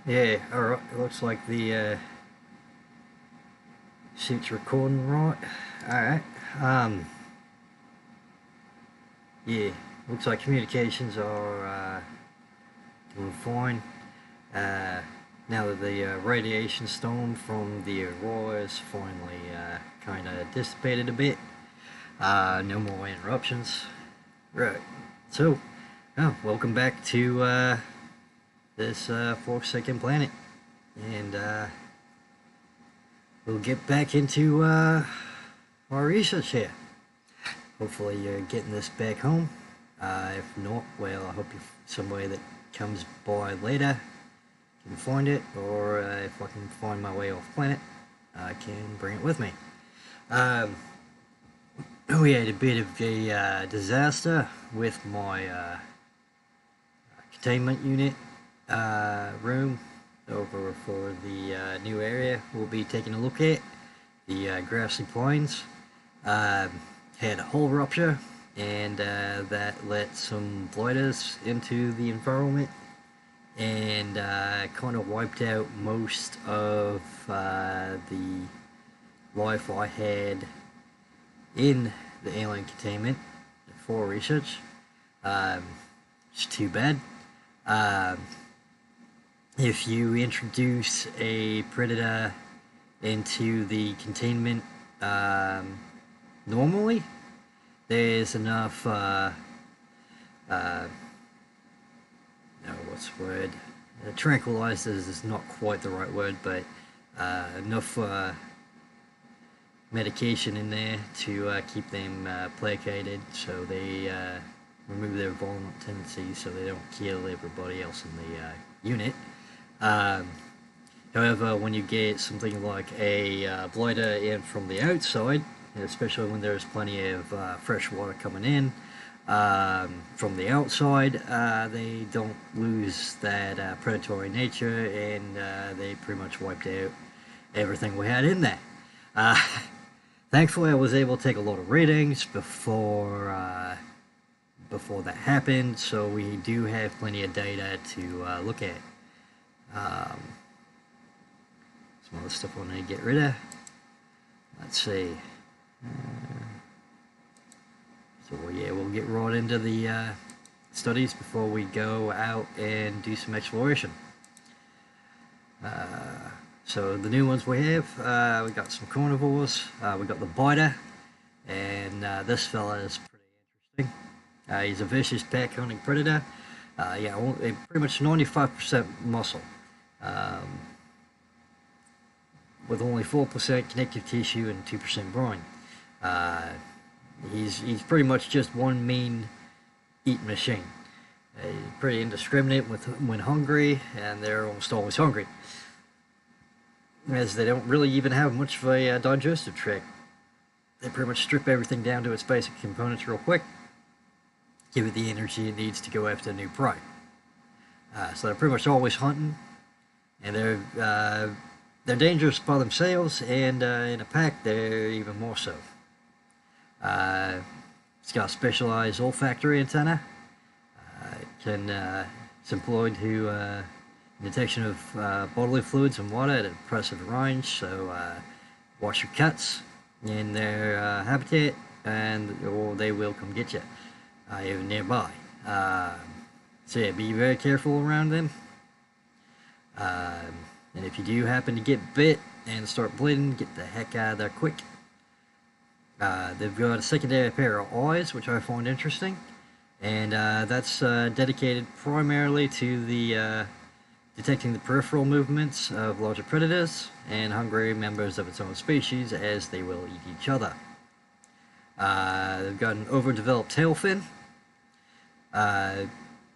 Yeah, alright, it looks like the shoot's recording right. Alright. Yeah, looks like communications are doing fine. Uh, Now that the radiation storm from the aurora is finally kind of dissipated a bit. No more interruptions. Right. So, welcome back to this Forsaken planet. And we'll get back into our research here. Hopefully you're getting this back home. If not, well, I hope you some way that comes by later can find it, or if I can find my way off planet, I can bring it with me. We had a bit of a disaster with my containment unit room over for the new area we'll be taking a look at, the grassy plains. Had a hull rupture, and that let some blighters into the environment, and kind of wiped out most of the life I had in the alien containment for research. It's too bad. If you introduce a predator into the containment normally, there's enough no, what's the word? Tranquilizers is not quite the right word, but enough medication in there to keep them placated, so they remove their violent tendencies, so they don't kill everybody else in the unit. However, when you get something like a blighter in from the outside, especially when there's plenty of fresh water coming in from the outside, they don't lose that predatory nature, and they pretty much wiped out everything we had in there. Thankfully, I was able to take a lot of readings before that happened, so we do have plenty of data to look at. Some other stuff I need to get rid of. Let's see. So yeah, we'll get right into the studies before we go out and do some exploration. So the new ones we have, we got some carnivores, we got the biter, and this fella is pretty interesting. He's a vicious pack hunting predator. Yeah, pretty much 95% muscle, with only 4% connective tissue and 2% brine. He's pretty much just one mean eat machine. He's pretty indiscriminate when hungry, and they're almost always hungry, as they don't really even have much of a digestive tract. They pretty much strip everything down to its basic components real quick, give it the energy it needs to go after new prey. So they're pretty much always hunting, and they're dangerous by themselves, and in a pack they're even more so. It's got a specialized olfactory antenna. It's employed to detection of bodily fluids and water at an impressive range, so watch your cuts in their habitat, or they will come get you, even nearby. So yeah, be very careful around them. And if you do happen to get bit and start bleeding, get the heck out of there quick. They've got a secondary pair of eyes, which I find interesting, and that's dedicated primarily to the detecting the peripheral movements of larger predators and hungry members of its own species, as they will eat each other. They've got an overdeveloped tail fin.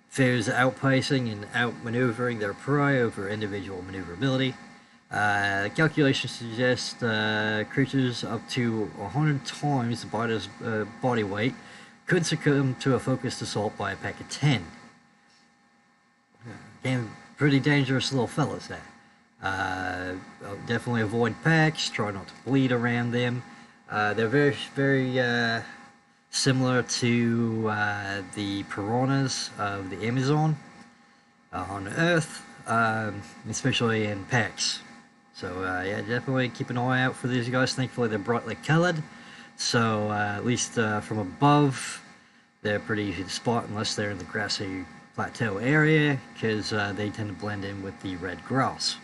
Fears outpacing and outmaneuvering their prey over individual maneuverability. Calculations suggest creatures up to 100 times the biter's body weight could succumb to a focused assault by a pack of 10. Again, pretty dangerous little fellas there. Definitely avoid packs, try not to bleed around them. They're very, very similar to the piranhas of the Amazon on Earth. especially in packs. So yeah, definitely keep an eye out for these guys. Thankfully they're brightly colored, so at least from above they're pretty easy to spot unless they're in the grassy plateau area, because they tend to blend in with the red grass.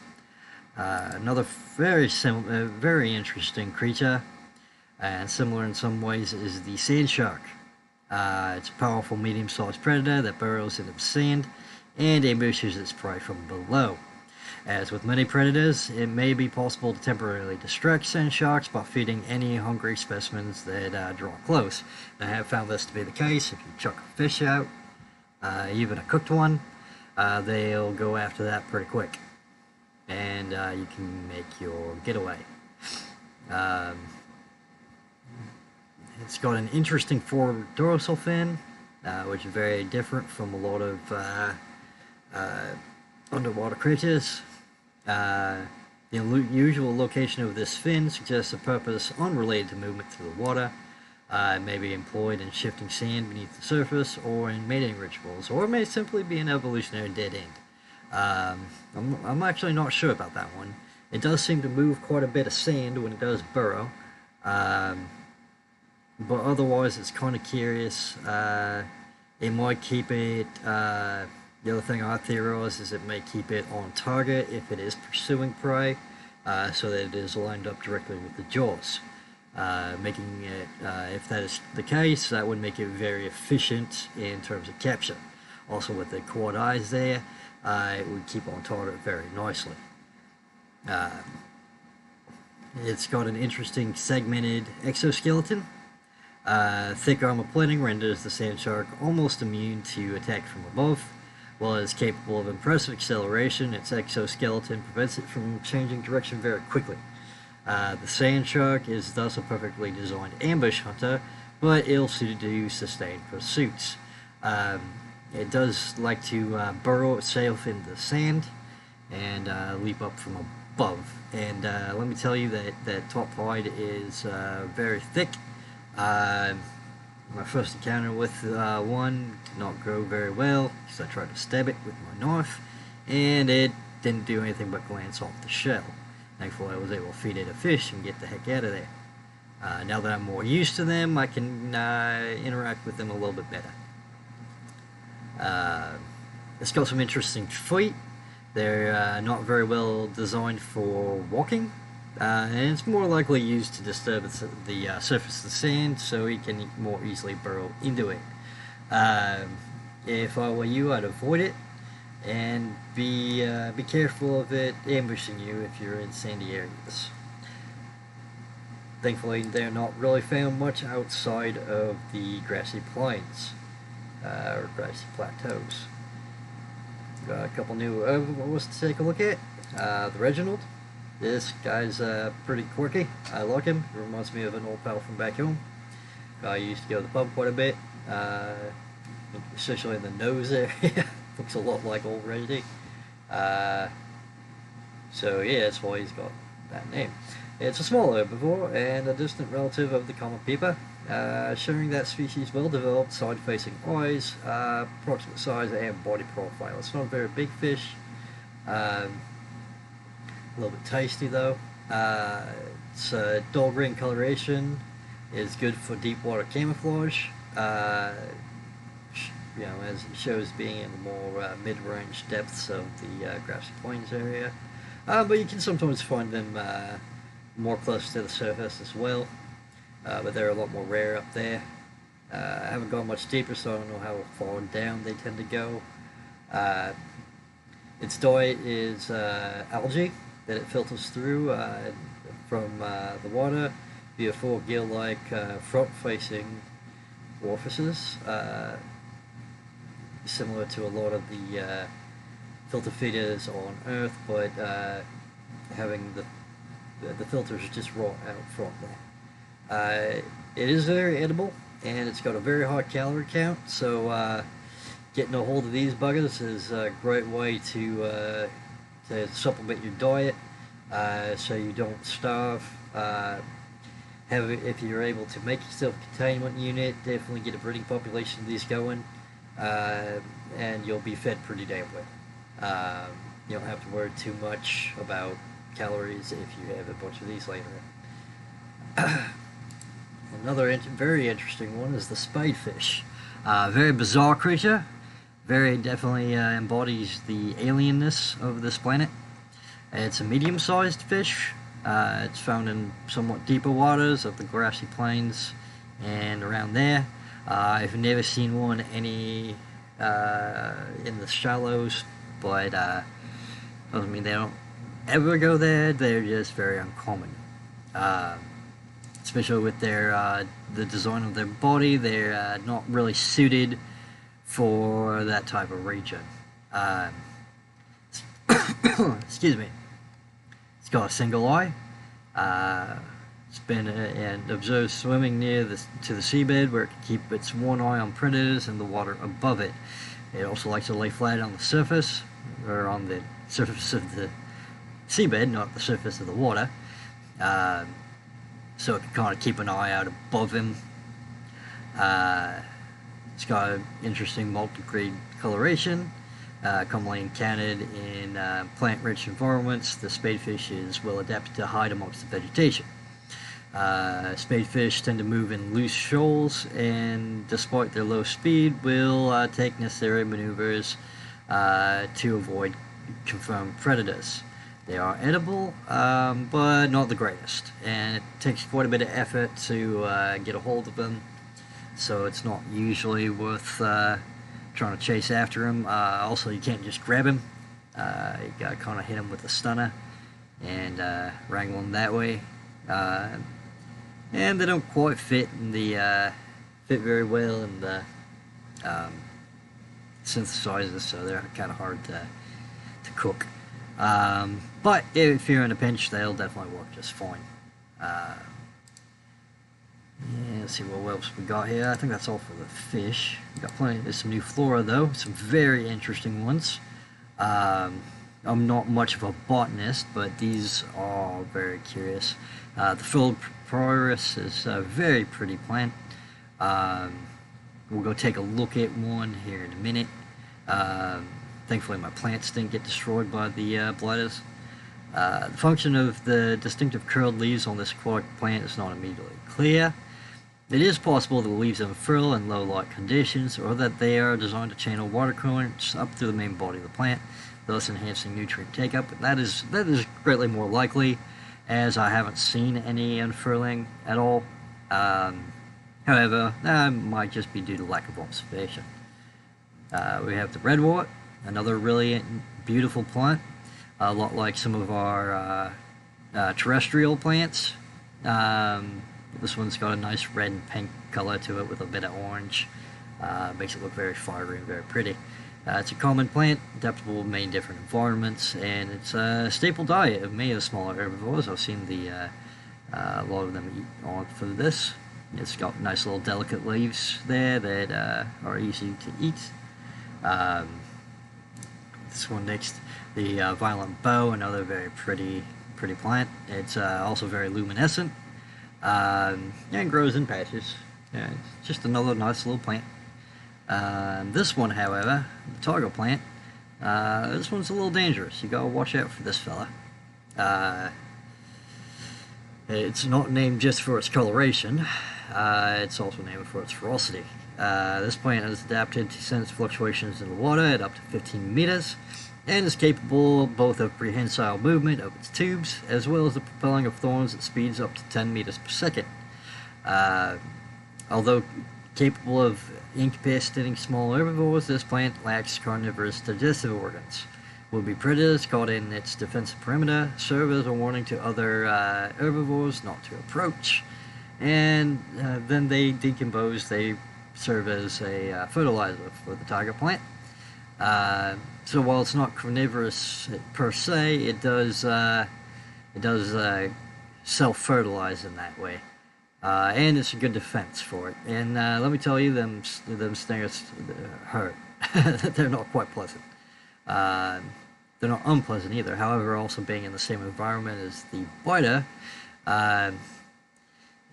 Another very interesting creature, and similar in some ways, is the sand shark. It's a powerful medium-sized predator that burrows into the sand and ambushes its prey from below. As with many predators, it may be possible to temporarily distract sand sharks by feeding any hungry specimens that draw close. And I have found this to be the case. If you chuck a fish out, even a cooked one, they'll go after that pretty quick. And you can make your getaway. It's got an interesting forward dorsal fin, which is very different from a lot of underwater creatures. The unusual location of this fin suggests a purpose unrelated to movement through the water. It may be employed in shifting sand beneath the surface, or in mating rituals, or it may simply be an evolutionary dead end. I'm actually not sure about that one. It does seem to move quite a bit of sand when it does burrow, but otherwise it's kind of curious. It might keep it, the other thing I theorize is it may keep it on target if it is pursuing prey, so that it is lined up directly with the jaws. Making it, if that is the case, that would make it very efficient in terms of capture. Also with the quad eyes there, it would keep on target very nicely. It's got an interesting segmented exoskeleton. Thick armor plating renders the sand shark almost immune to attack from above. While it is capable of impressive acceleration, its exoskeleton prevents it from changing direction very quickly. The sand shark is thus a perfectly designed ambush hunter, but ill-suited to sustained pursuits. It does like to burrow itself in the sand and leap up from above. And let me tell you that top hide is very thick. My first encounter with one did not go very well, because I tried to stab it with my knife, and it didn't do anything but glance off the shell. Thankfully I was able to feed it a fish and get the heck out of there. Now that I'm more used to them, I can interact with them a little bit better. It's got some interesting feet. They're not very well designed for walking, and it's more likely used to disturb the surface of the sand, so it can more easily burrow into it. If I were you, I'd avoid it, and be careful of it ambushing you if you're in sandy areas. Thankfully, they're not really found much outside of the grassy plains, or grassy plateaus. Got a couple new ones to take a look at. The Reginald. This guy's pretty quirky. I like him. He reminds me of an old pal from back home. I used to go to the pub quite a bit, especially in the nose area. Looks a lot like old Reggie. So yeah, that's why he's got that name. It's a small herbivore and a distant relative of the common peeper, showing that species well-developed side-facing eyes, approximate size and body profile. It's not a very big fish. A little bit tasty though. It's dull green coloration is good for deep water camouflage. You know, as it shows being in the more mid-range depths of the grassy plains area. But you can sometimes find them more close to the surface as well. But they're a lot more rare up there. I haven't gone much deeper, so I don't know how far down they tend to go. Its diet is algae that it filters through from the water via four gill-like front-facing orifices, similar to a lot of the filter feeders on Earth, but having the filters just raw out front there. It is very edible, and it's got a very high calorie count, so getting a hold of these buggers is a great way to supplement your diet, so you don't starve. If you're able to make yourself a containment unit, definitely get a breeding population of these going, and you'll be fed pretty damn well. You don't have to worry too much about calories if you have a bunch of these later. Another very interesting one is the Spadefish. Very bizarre creature. Very definitely embodies the alienness of this planet. It's a medium-sized fish. It's found in somewhat deeper waters of the grassy plains and around there. I've never seen one in the shallows, but doesn't mean they don't ever go there. They're just very uncommon. Especially with their the design of their body, they're not really suited for that type of region. Excuse me. It's got a single eye. It's been and observed swimming near to the seabed, where it can keep its one eye on predators and the water above it. It also likes to lay flat on the surface, or on the surface of the seabed, not the surface of the water. So it can kind of keep an eye out above him. It's got an interesting multigrade coloration, commonly encountered in plant-rich environments. The spadefish is well adapted to hide amongst the vegetation. Spadefish tend to move in loose shoals, and despite their low speed, will take necessary maneuvers to avoid confirmed predators. They are edible, but not the greatest, and it takes quite a bit of effort to get a hold of them, so it's not usually worth trying to chase after him. Also, you can't just grab him. You gotta kind of hit him with a stunner and wrangle him that way. And they don't quite fit in the fit very well in the synthesizers, so they're kind of hard to cook. But if you're in a pinch, they'll definitely work just fine. Yeah, let's see what else we got here. I think that's all for the fish. We got plenty. There's some new flora though, some very interesting ones. I'm not much of a botanist, but these are very curious. The frilled papyrus is a very pretty plant. We'll go take a look at one here in a minute. Thankfully my plants didn't get destroyed by the bladders. The function of the distinctive curled leaves on this aquatic plant is not immediately clear. It is possible that the leaves unfurl in low light conditions, or that they are designed to channel water currents up through the main body of the plant, thus enhancing nutrient take-up. But that is greatly more likely, as I haven't seen any unfurling at all. However, that might just be due to lack of observation. We have the redwort, another really beautiful plant, a lot like some of our terrestrial plants. This one's got a nice red and pink color to it with a bit of orange. Makes it look very fiery and very pretty. It's a common plant, adaptable to many different environments, and it's a staple diet of many of the smaller herbivores. I've seen a lot of them eat on for this. It's got nice little delicate leaves there that are easy to eat. This one next, the violent bow, another very pretty plant. It's also very luminescent, and grows in patches. Yeah, it's just another nice little plant. This one, however, the Tardo Plant, this one's a little dangerous. You gotta watch out for this fella. It's not named just for its coloration. It's also named for its ferocity. This plant is adapted to sense fluctuations in the water at up to 15 meters, and is capable both of prehensile movement of its tubes, as well as the propelling of thorns at speeds up to 10 meters per second. Although capable of incapacitating small herbivores, this plant lacks carnivorous digestive organs. Would-be predators caught in its defensive perimeter serve as a warning to other herbivores not to approach, and then they decompose. They serve as a fertilizer for the target plant. So while it's not carnivorous per se, it does self-fertilize in that way. And it's a good defense for it. And let me tell you, them stingers hurt. They're not quite pleasant. They're not unpleasant either. However, also being in the same environment as the biter,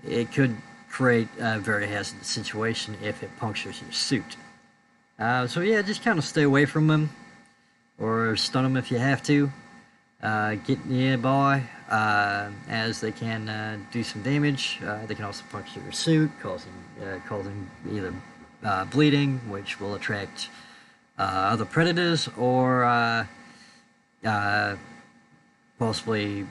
it could create a very hazardous situation if it punctures your suit. So yeah, just kind of stay away from them. or stun them if you have to. Get nearby as they can do some damage. They can also puncture your suit, causing either bleeding, which will attract other predators, or possibly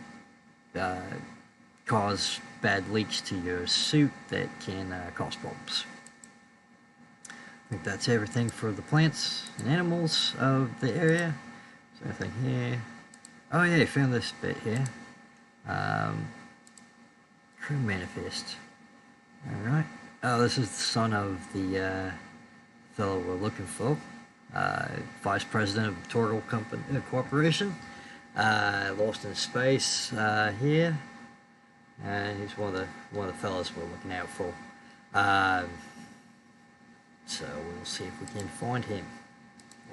cause bad leaks to your suit that can cause problems. I think that's everything for the plants and animals of the area. So anything here. Oh yeah, found this bit here. Crew manifest. Alright. Oh, this is the son of the fellow we're looking for. Vice president of the Tardo Corporation. Lost in space here. And he's one of the fellows we're looking out for. So we'll see if we can find him,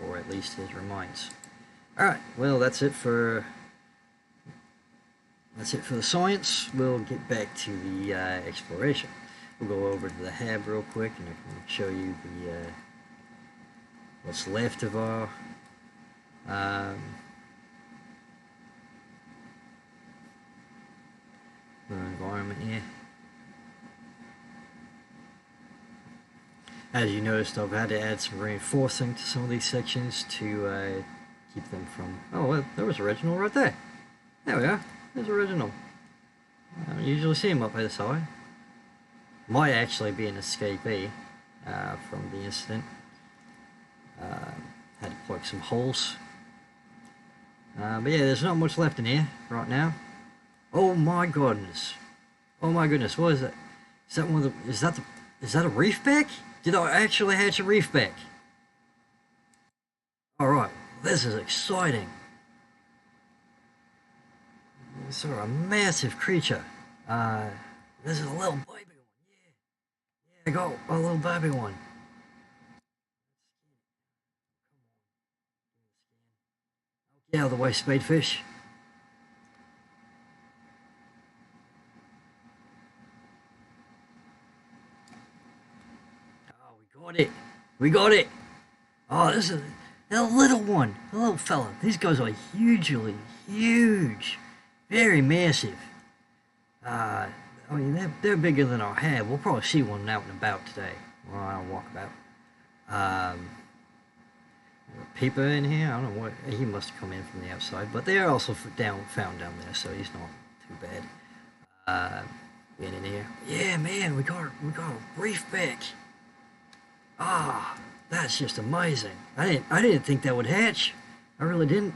or at least his remains. Alright, well that's it for the science. We'll get back to the exploration. We'll go over to the hab real quick and I can show you the what's left of our environment here. As you noticed, I've had to add some reinforcing to some of these sections to keep them from... Oh, well, there was a Reginald right there. There we are. There's a Reginald. I don't usually see him up by the side. Might actually be an escapee from the incident. Had to plug some holes. But yeah, there's not much left in here right now. Oh my goodness. Oh my goodness, what is that? Is that one of the... Is that a reefback? Did I actually hatch a reefback? Alright, this is exciting. This is a massive creature. This is a little baby one. Yeah, go, a little baby one. Get out of the way, Spadefish. Oh, we got it. We got it. Oh, this is a little one. A little fella. These guys are hugely huge. Very massive. I mean, they're bigger than our hab. We'll probably see one out and about today. Well, I'll walk about. Peeper in here. I don't know what he must have come in from the outside, but they are also found down there, so he's not too bad. Being in here. Yeah, man, we got a reefback. Ah, that's just amazing. I didn't think that would hatch. I really didn't.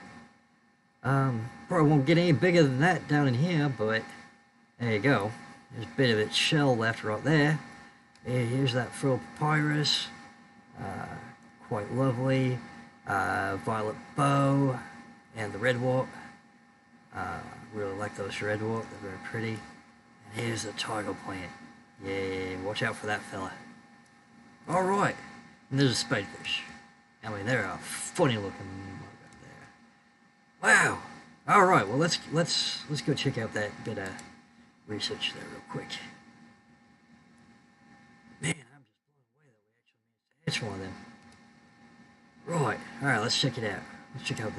Probably won't get any bigger than that down in here, but there you go. There's a bit of its shell left right there. Here's that frill papyrus. Quite lovely. Violet bow and the redwort. Really like those redwort. They're very pretty. And here's the Tardo Plant. Yeah, watch out for that fella. All right, and there's a spadefish. I mean, they're a funny looking out there. Wow. All right, well let's go check out that bit of research there real quick. Man, I'm just blown away that we actually managed to hatch one of them. Right, all right, let's check it out. Let's check out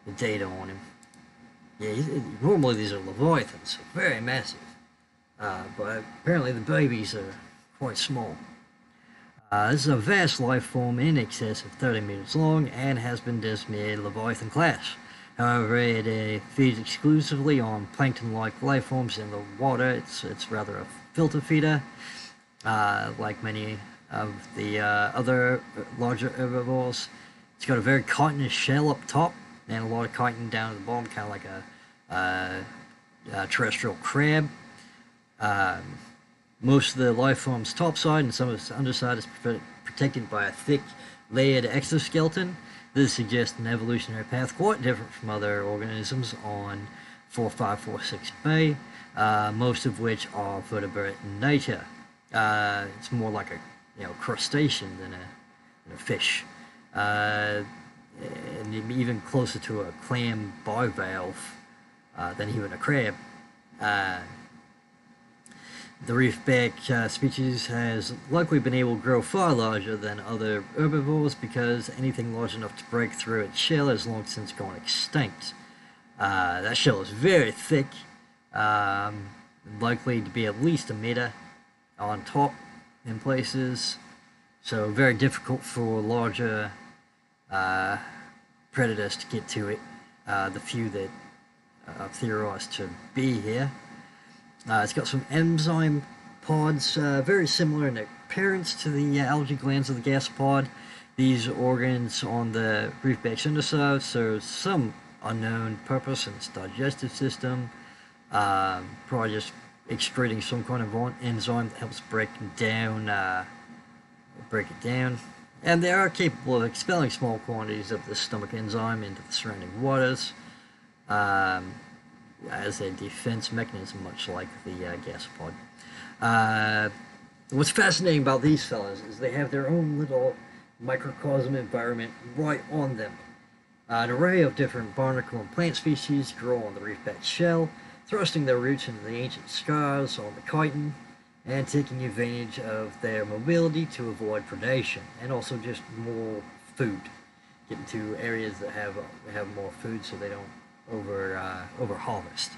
the data on him. Yeah, normally these are leviathans, so very massive. But apparently the babies are quite small. This is a vast life form in excess of 30 meters long and has been designated Leviathan class. However, it feeds exclusively on plankton-like life forms in the water. It's rather a filter feeder, like many of the other larger herbivores. It's got a very chitinous shell up top and a lot of chitin down at the bottom, kind of like a terrestrial crab. Most of the life form's topside and some of its underside is protected by a thick, layered exoskeleton. This suggests an evolutionary path quite different from other organisms on 4546b, most of which are vertebrate in nature. It's more like a crustacean than a fish, and even closer to a clam bivalve than even a crab. The reefback species has likely been able to grow far larger than other herbivores because anything large enough to break through its shell has long since gone extinct. That shell is very thick, um, likely to be at least a meter on top in places, so very difficult for larger predators to get to it. The few that are theorized to be here. It's got some enzyme pods, very similar in appearance to the algae glands of the gasopod. These organs on the reefback's underside serve some unknown purpose in its digestive system, probably just excreting some kind of enzyme that helps break it down, and they are capable of expelling small quantities of the stomach enzyme into the surrounding waters as a defense mechanism, much like the gasopod. What's fascinating about these fellas is they have their own little microcosm environment right on them. An array of different barnacle and plant species grow on the reefback shell, thrusting their roots into the ancient scars on the chitin and taking advantage of their mobility to avoid predation and also just more food. Get into areas that have more food so they don't over harvest.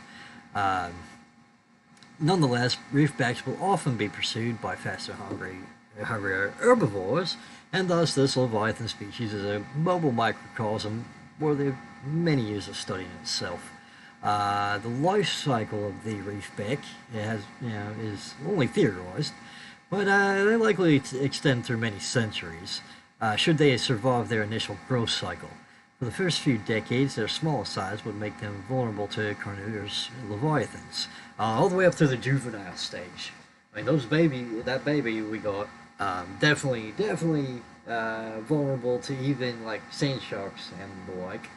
Nonetheless, reefbacks will often be pursued by faster, hungrier herbivores, and thus this leviathan species is a mobile microcosm worthy of many years of study in itself. The life cycle of the reefback is only theorized, but they're likely to extend through many centuries, should they survive their initial growth cycle. For the first few decades, their small size would make them vulnerable to carnivorous leviathans, all the way up to the juvenile stage. I mean, that baby we got, definitely vulnerable to even like sand sharks and the like.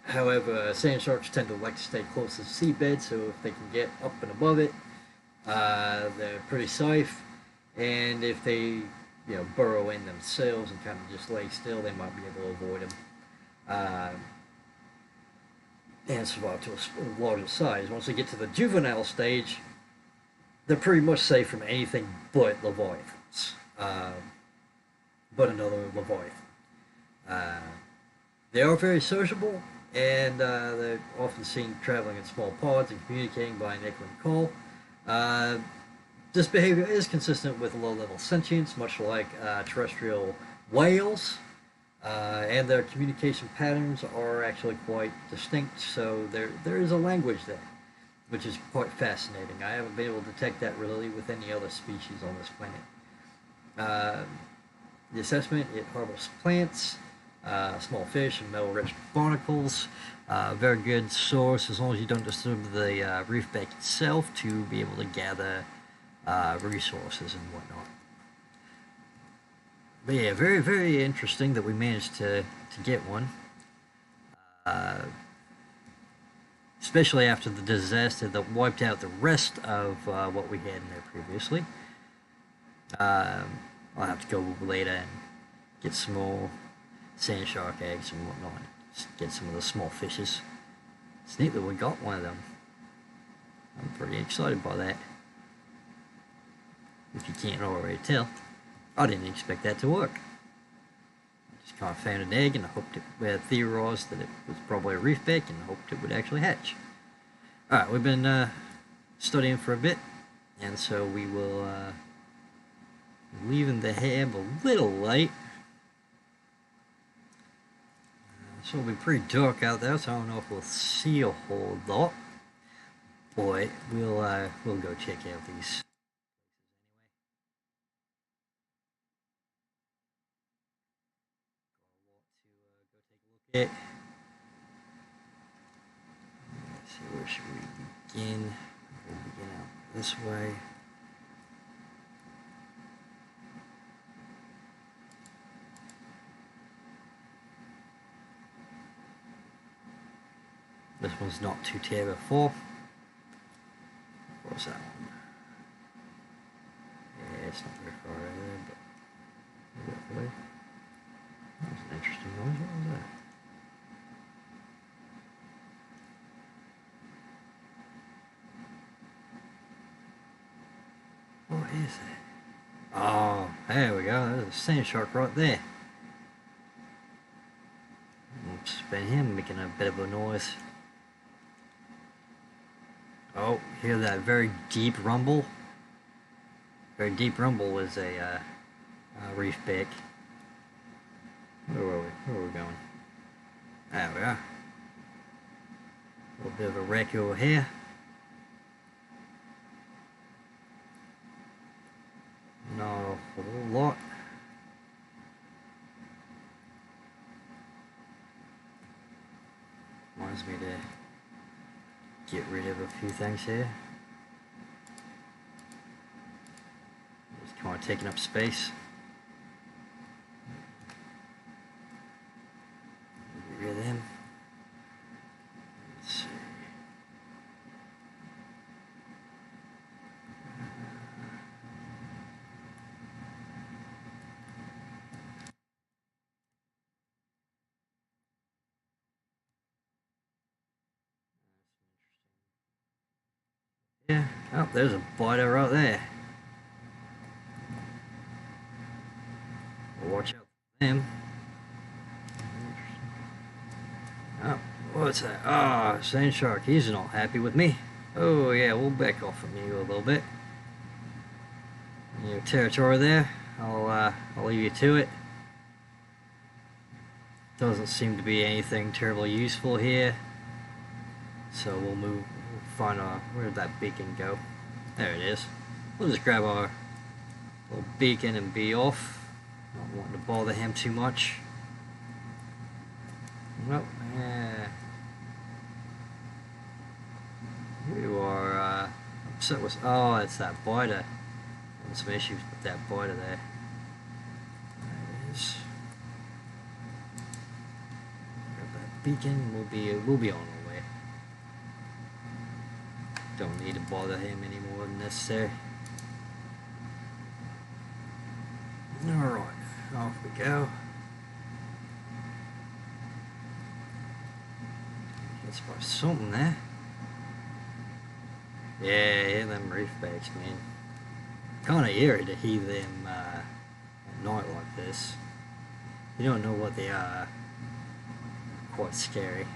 However, sand sharks tend to like to stay close to the seabed, so if they can get up and above it, they're pretty safe. And if they burrow in themselves and kind of just lay still, they might be able to avoid them and survive to a larger size. Once they get to the juvenile stage, they're pretty much safe from anything but leviathans, but another leviathan. They are very sociable, and they're often seen traveling in small pods and communicating by an echoing call. This behavior is consistent with low-level sentience, much like terrestrial whales, and their communication patterns are actually quite distinct, so there is a language there, which is quite fascinating. I haven't been able to detect that really with any other species on this planet. The assessment, it harbors plants, small fish, and metal-rich barnacles. Very good source, as long as you don't disturb the reefback itself, to be able to gather resources and whatnot. But yeah, very, very interesting that we managed to get one. Especially after the disaster that wiped out the rest of what we had in there previously. I'll have to go later and get some more sand shark eggs and whatnot. Just get some of the small fishes. It's neat that we got one of them. I'm pretty excited by that. If you can't already tell, I didn't expect that to work. I just kind of found an egg and I hoped theorized that it was probably a reefback and hoped it would actually hatch. Alright, we've been studying for a bit, and so we will leaving the hab a little late. So it'll be pretty dark out there, so I don't know if we'll see a whole lot. But we'll go check out these. Let's see, where should we begin? We'll begin out this way. This one's not too terrible for. What's that one? Yeah, it's not very far out there, but maybe that way. That was an interesting noise. What was that? is that? Oh, there we go. There's a sand shark right there. Oops, been him making a bit of a noise. Oh, hear that very deep rumble? Very deep rumble is a reef beak. Where were we? Where were we going? There we are. A little bit of a wreck over here. Not a whole lot. Reminds me to get rid of a few things here. Just kind of taking up space. Get rid of them. Let's see. Yeah, oh, there's a biter right there. Watch out for them. Oh, what's that? Ah, oh, sand shark. He's not happy with me. Oh yeah, we'll back off from you a little bit. Your territory there. I'll leave you to it. Doesn't seem to be anything terribly useful here. So we'll move. We'll find where'd that beacon go? There it is. We'll just grab our little beacon and be off. Not wanting to bother him too much. Nope. Yeah. You are upset with. Oh, it's that biter. Some issues with that biter there. There it is. Grab that beacon. We'll be on our way. Don't need to bother him any more than necessary. Alright, off we go. Let's find something there. Yeah, them reef backs, man. Kinda eerie to hear them at night like this. You don't know what they are. Quite scary.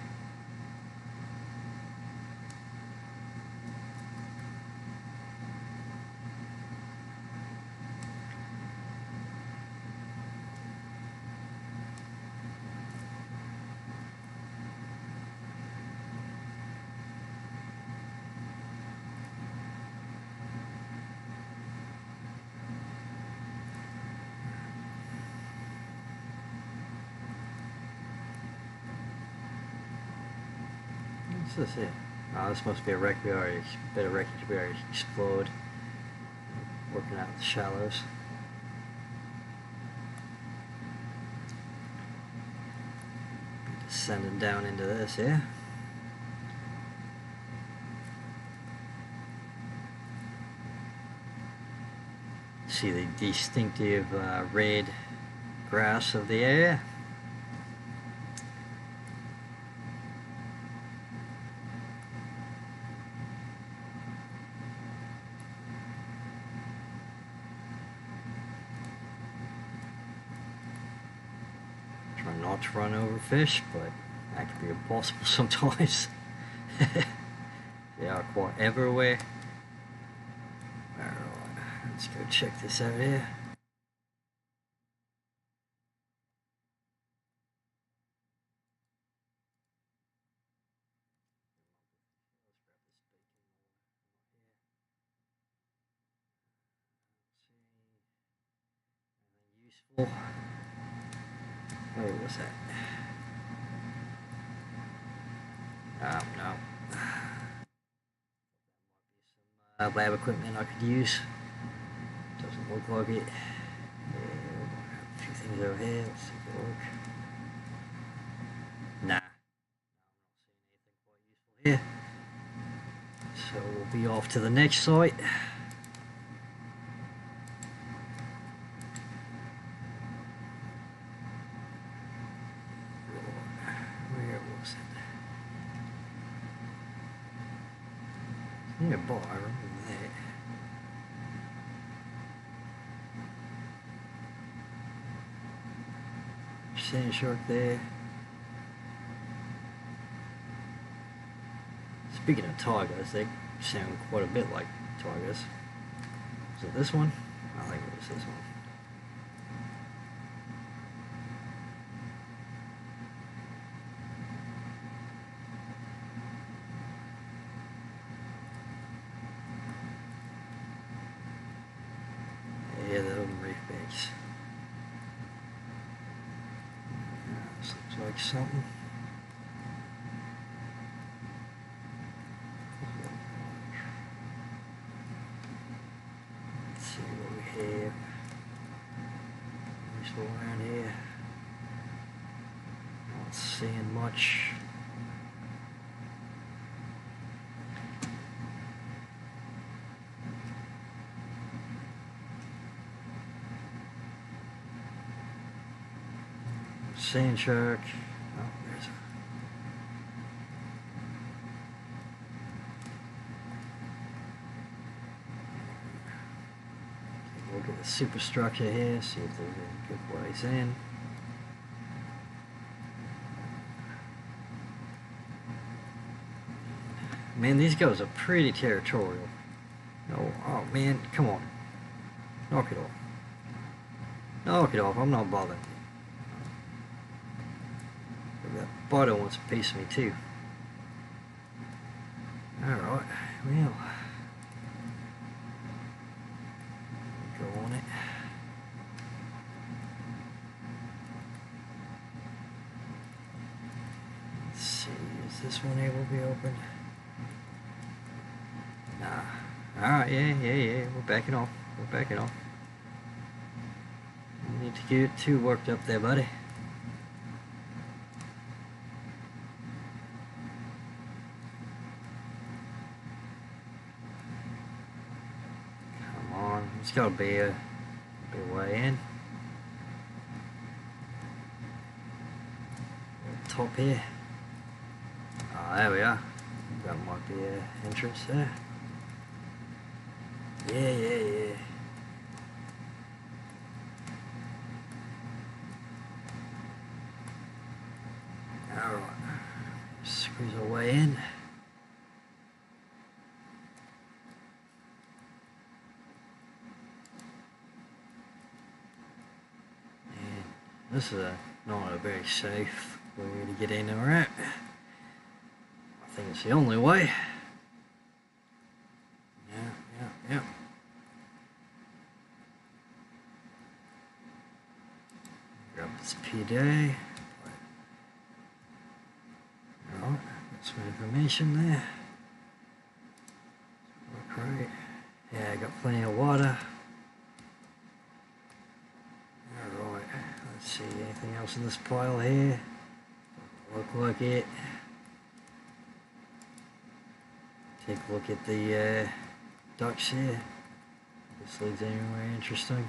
What's this here? Oh, this must be a wreck bit of wreckage we already explored. Working out the shallows. Descending down into this, yeah? See the distinctive red grass of the area. Try not to run over fish, but that can be impossible sometimes. They are quite everywhere. Alright, let's go check this out here. Useful. Where was that? No. Some lab equipment I could use. Doesn't look like it. Yeah, a few things over here. Let's take a look. Nah. I'm not seeing anything quite useful here. So we'll be off to the next site. Nearby, I remember that. sand shark there. Speaking of tigers, they sound quite a bit like tigers. Is it this one? I think it was this one. Yeah, the little reef banks. This looks like something. Let's see what we have. Just go around here. Not seeing much. Sand shark. Oh, there's a... Take a look at the superstructure here, see if there's any good ways in. Man, these guys are pretty territorial. No, oh man, come on. Knock it off. Knock it off, I'm not bothering you. That bottom wants a piece of me too. Alright, well. Go on it. Let's see, is this one able to be opened? Nah. Alright, yeah. We're backing off. We're backing off. You need to get too worked up there, buddy. There's got to be a way in. Top here. Oh, there we are. That might be an entrance there. Yeah. Alright. Squeeze our way in. This is not a very safe way to get in or out. I think it's the only way. Yeah. Grab this PD. Alright, got some information there. Look right. Yeah, I got plenty of water. Let's see, anything else in this pile here? Doesn't look like it. Take a look at the ducks here. This leads anywhere interesting.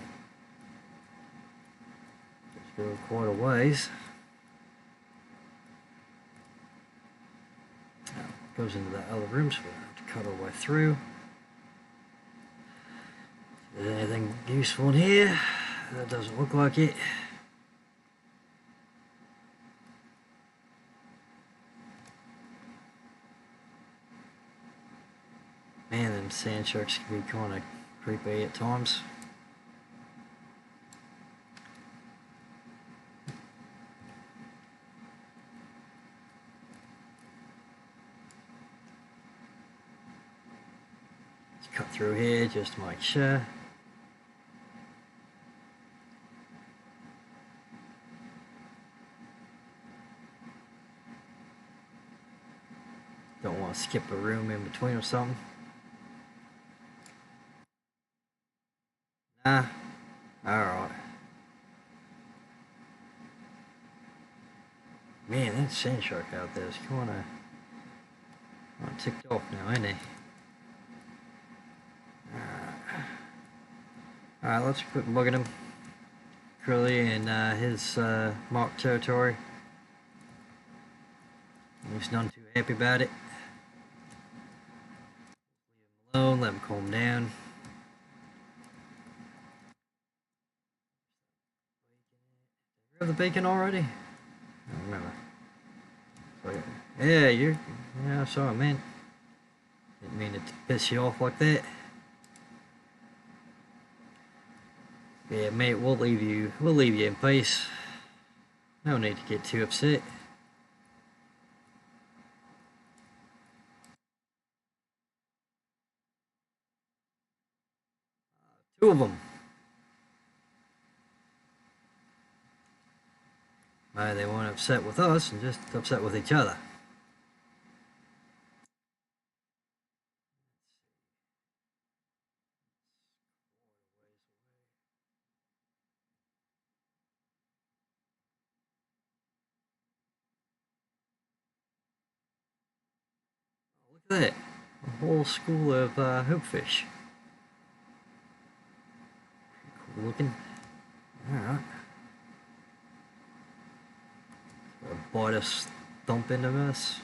Let's go quite a ways. Now, goes into the other rooms, so we have to cut our way through. Is there anything useful in here? That doesn't look like it. Man, them sand sharks can be kind of creepy at times. Let's cut through here just to make sure. Don't want to skip a room in between or something. Nah. Alright. Man, that sand shark out there is kind of ticked off now, isn't he? Alright, let's quit bugging him. Clearly in his marked territory. He's none too happy about it. Leave him alone, let him calm down. have the bacon already? I don't remember. Yeah, yeah, sorry, man. Didn't mean to piss you off like that. Yeah, mate, we'll leave you in peace. No need to get too upset. Two of them. Maybe they weren't upset with us and just upset with each other. Look at that. A whole school of hoopfish. Cool looking. Alright. Bite us, thump into us.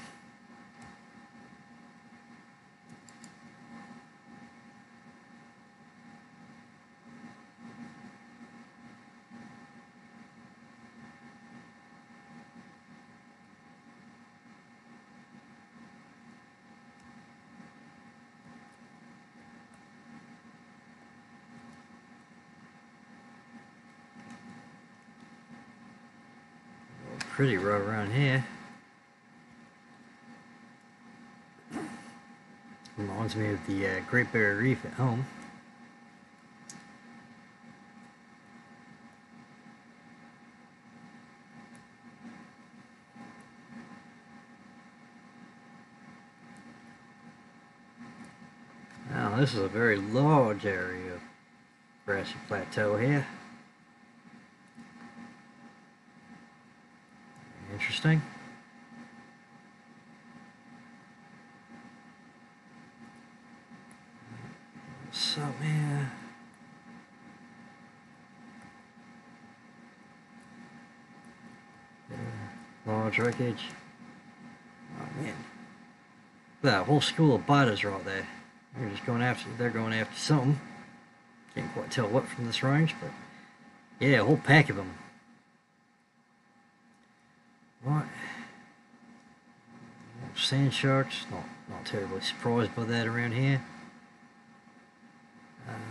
Pretty rough around here. Reminds me of the Great Barrier Reef at home. Now this is a very large area of grassy plateau here. Interesting. So yeah. Large wreckage. Oh man. That whole school of biters right there. They're going after something. Can't quite tell what from this range, but yeah, a whole pack of them. Right. Sand sharks, not terribly surprised by that around here. Doesn't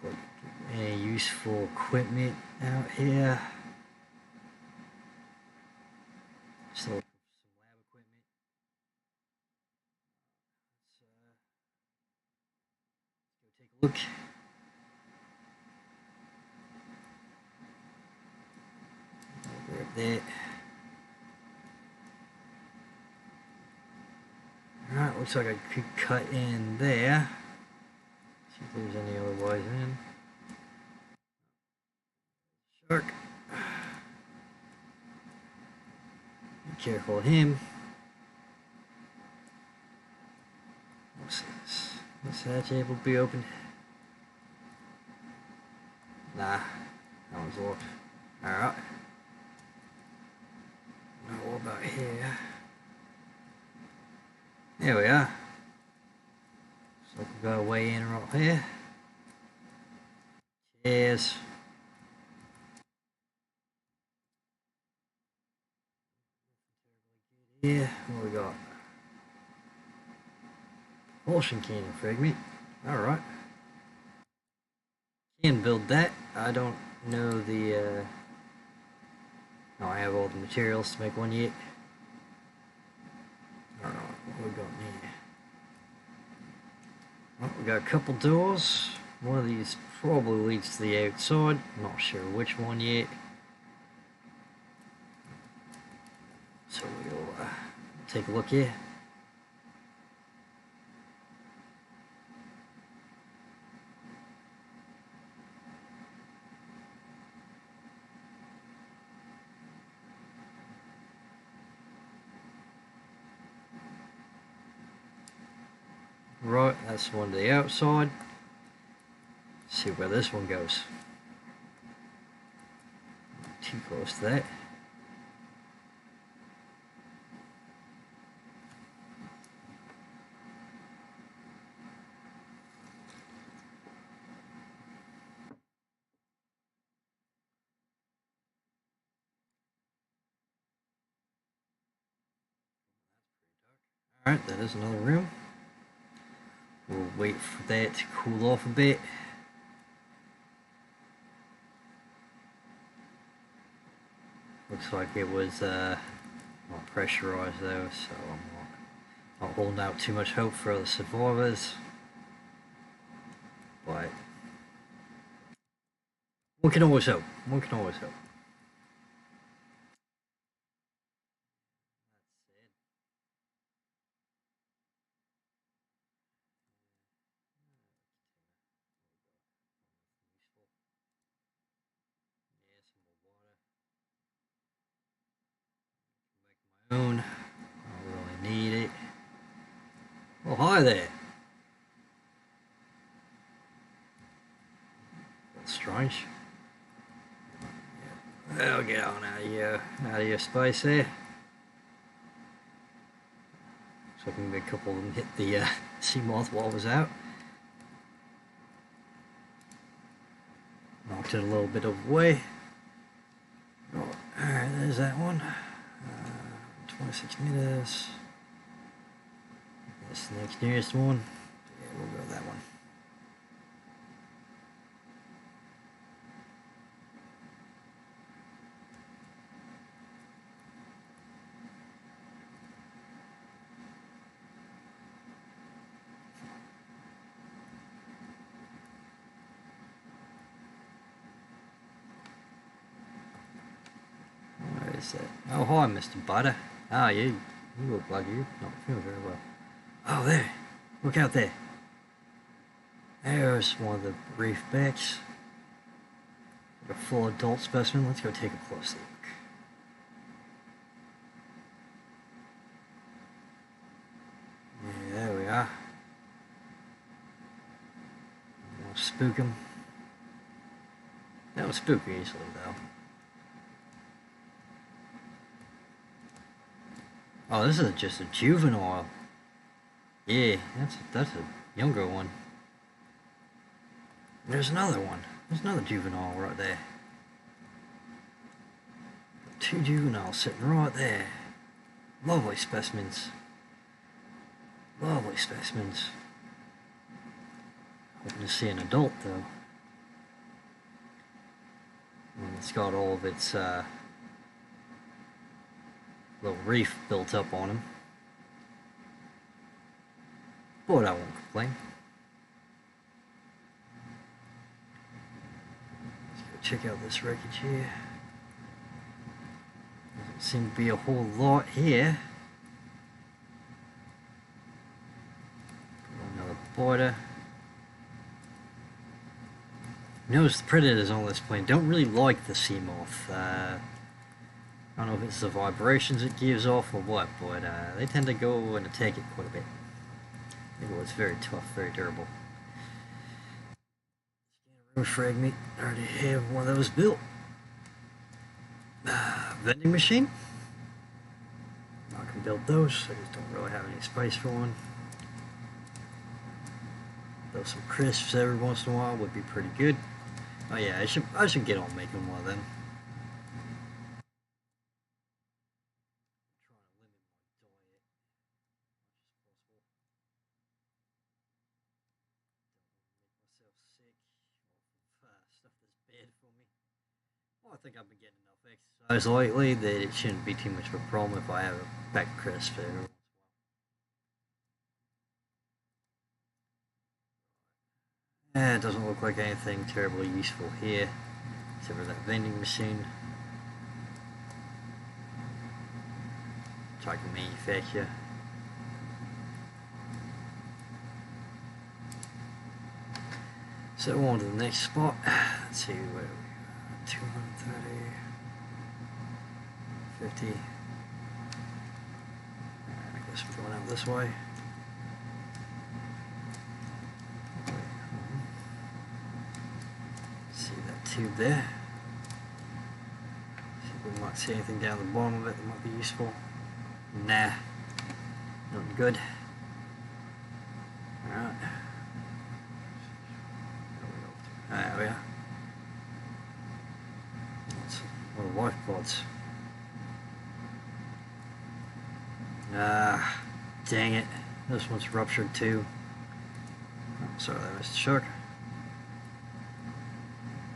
look like any useful equipment out here. Still some lab equipment. Let's go take a look. Grab that. Alright, looks like I could cut in there. See if there's any other ways in. Shark. Be careful of him. What's this? This hatch able to be opened? Nah, that one's locked. Alright. Now what about here? There we are. So we can go way in right here. Cheers. Yeah, what we got? Propulsion cannon fragment. Alright. Can build that. I don't know the no, I have all the materials to make one yet. Alright, what we got here? Well, we got a couple doors. One of these probably leads to the outside. I'm not sure which one yet. So we'll take a look here. Right, that's one to the outside. Let's see where this one goes. Not too close to that. Alright, that is another room. We'll wait for that to cool off a bit. Looks like it was not pressurized though, so I'm not holding out too much hope for other survivors. But one can always hope. One can always hope. Own. I don't really need it. Oh, hi there. That's strange. I'll get on out of your space there. So I can make a couple of them hit the sea moth while I was out. Knocked it a little bit away. Oh, alright, there's that one. 26 meters. That's the next nearest one. Yeah, we'll go with that one. Where is that? Oh, hi, Mr. Butter. Ah, you look like you're not feeling very well. Oh, there. Look out there. There's one of the reef backs. A full adult specimen. Let's go take a close look. Yeah, there we are. We'll spook him. That was spook easily, though. Oh, this is just a juvenile. Yeah, that's a younger one. There's another one. There's another juvenile right there. Two juveniles sitting right there. Lovely specimens. Lovely specimens. Hoping to see an adult though. And it's got all of its little reef built up on him. But I won't complain. Let's go check out this wreckage here. Doesn't seem to be a whole lot here. Another border. Notice the predators on this plane don't really like the sea moth. I don't know if it's the vibrations it gives off or what, but they tend to go and attack it quite a bit. Well, it's very tough, very durable. Frag meat. I already have one of those built. Vending machine. I can build those. I just don't really have any space for one. Though some crisps every once in a while would be pretty good. Oh yeah, I should get on making one of them. I think I've been getting enough exercise lately that it shouldn't be too much of a problem if I have a back crisp every once in a while. It doesn't look like anything terribly useful here, except for that vending machine. So I can manufacture. So on to the next spot. Let's see where we are. 230, 50. I guess we're going out this way. See that tube there? See if we might see anything down the bottom of it that might be useful. Nah, not good. Alright. There we are. What are life pods? Dang it. This one's ruptured too. Oh, sorry, that was the shark.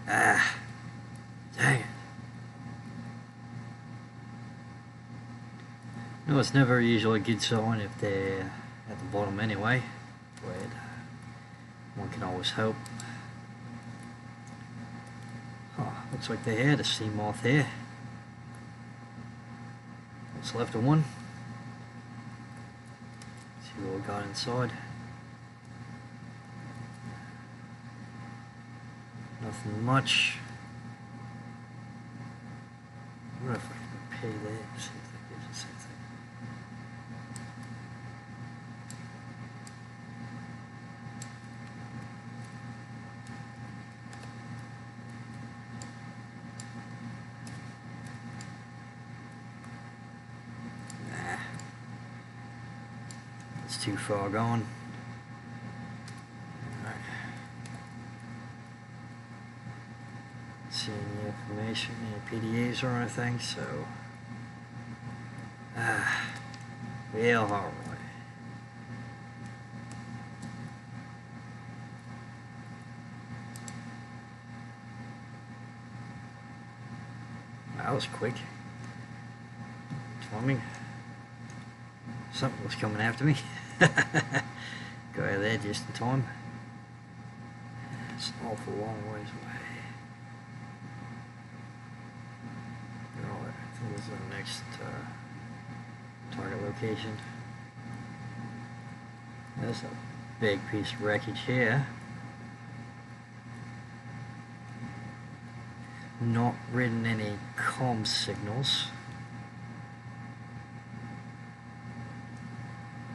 Ah. Dang it. No, it's never usually a good sign if they're at the bottom anyway. But one can always hope. Oh, looks like they had a sea moth here. What's left of one? See what we got inside. Nothing much. I wonder if I can repair that. See if that gives us anything. Nah. It's too far gone. See any information, any PDAs or anything, so well, alright. That was quick. Swimming. Something was coming after me. Got out of there just in time. It's an awful long ways away. I think this is the next target location. There's a big piece of wreckage here. Not reading any comm signals.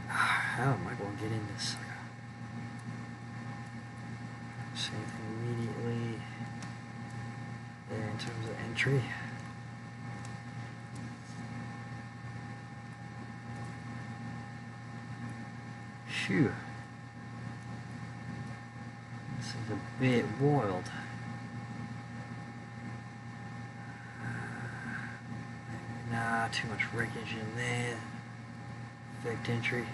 How am I going to get in this? See anything immediately there in terms of entry? Phew. This is a bit wild. Nah, too much wreckage in there. Effect entry.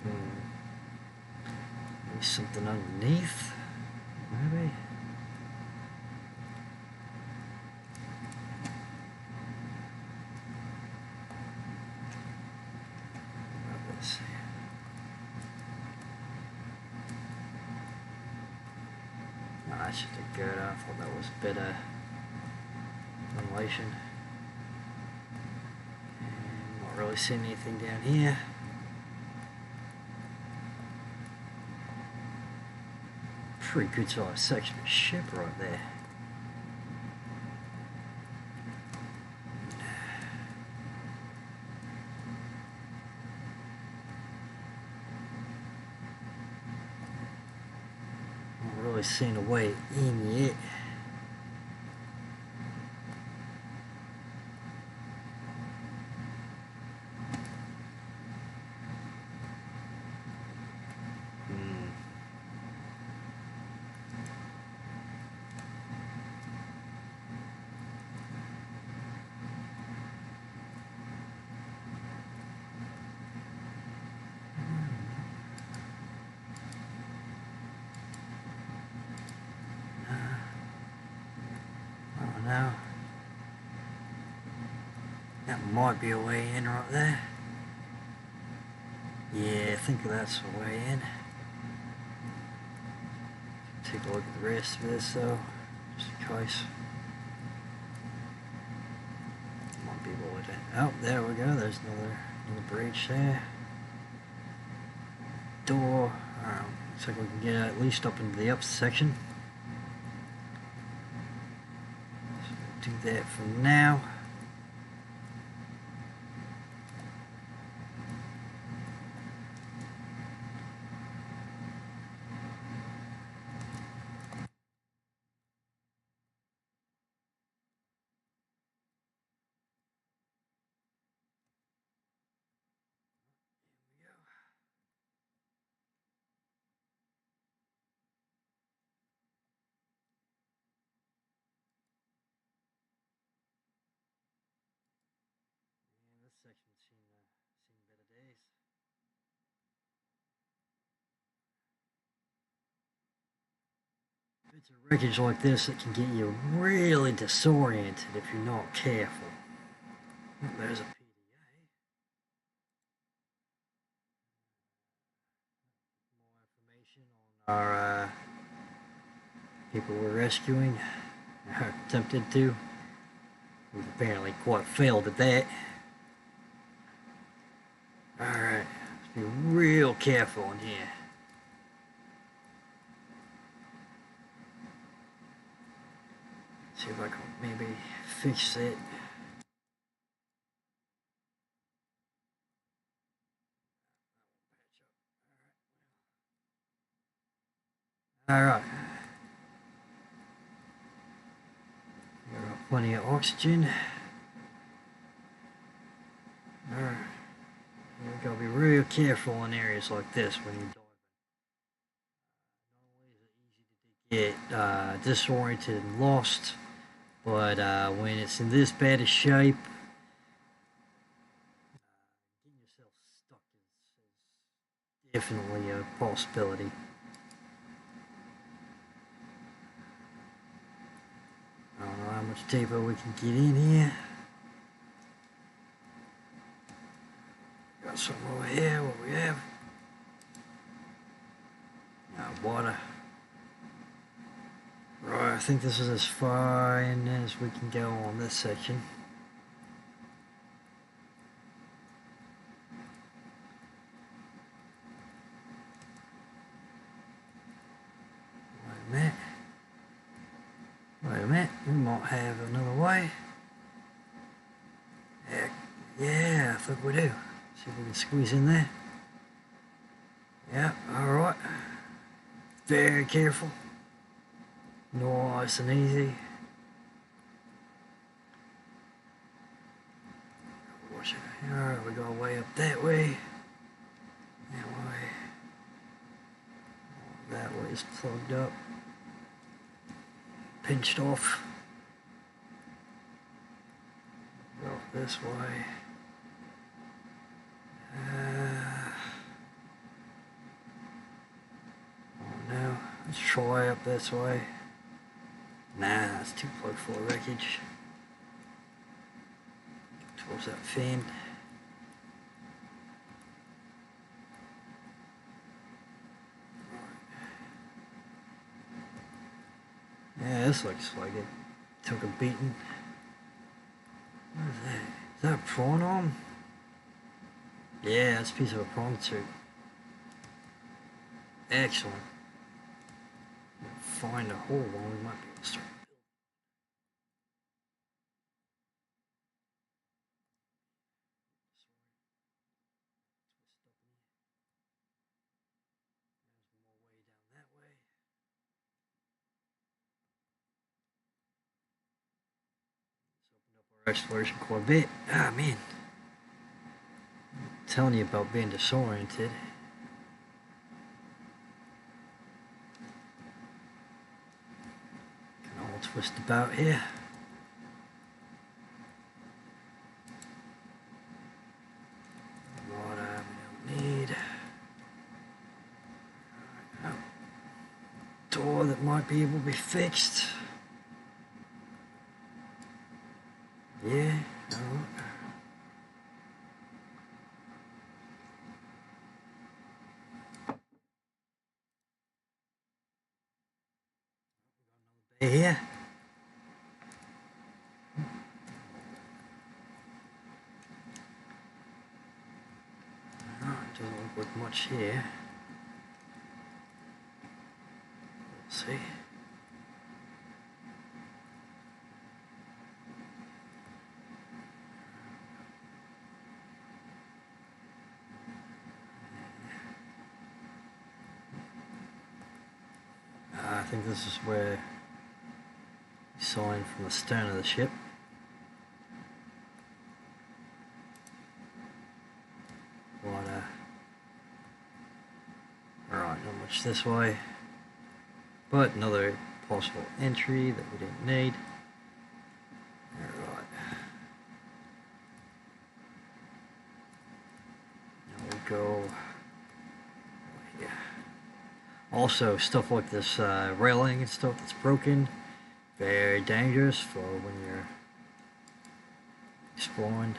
Maybe something underneath. Maybe. That's just a girder. I thought that was better ventilation. And not really seeing anything down here. Pretty good sized section of ship right there. Really seen a way in yet. Now, that might be a way in right there. Yeah, I think that's a way in. Take a look at the rest of this though, just in case. Might be able to. Oh, there we go. There's another breach there. Door. Looks like we can get at least up into the upper section. Do that for now. It's a wreckage like this that can get you really disoriented if you're not careful. Oh, there's a PDA. More information on our people we're rescuing, or attempted to. We've apparently quite failed at that. Alright, let's be real careful in here. See if I can maybe fix it. Alright. Got plenty of oxygen. Alright. You gotta be real careful in areas like this when you're diving. Not only is it easy to get disoriented and lost, but when it's in this bad a shape, getting yourself stuck is definitely a possibility. I don't know how much deeper we can get in here. Got something over here. What we have? Water. Right, I think this is as far in as we can go on this section. Wait a minute, we might have another way. Heck, yeah, I think we do. See if we can squeeze in there. Yeah, alright. Very careful. Nice and easy. Watch it. Alright, we go way up that way. That way. That way is plugged up. Pinched off. Go this way. Oh no, let's try up this way. Nah, that's too plugged full of wreckage. Towards that fin. Yeah, this looks like it took a beating. What is that? Is that a prawn arm? Yeah, that's a piece of a prawn too. Excellent. Find a hole one we might be able to start building. There's more way down that way. Let's open up our exploration quite a bit. Ah man. I'm telling you about being disoriented. Twist about here. Water we don't need. Door that might be able to be fixed. Yeah, no. Bay here. Doesn't look like much here. Let's see. I think this is where we saw in from the stern of the ship. Water. Alright, not much this way. But another possible entry that we didn't need. Alright. Now we go here. Also, stuff like this railing and stuff that's broken, very dangerous for when you're exploring.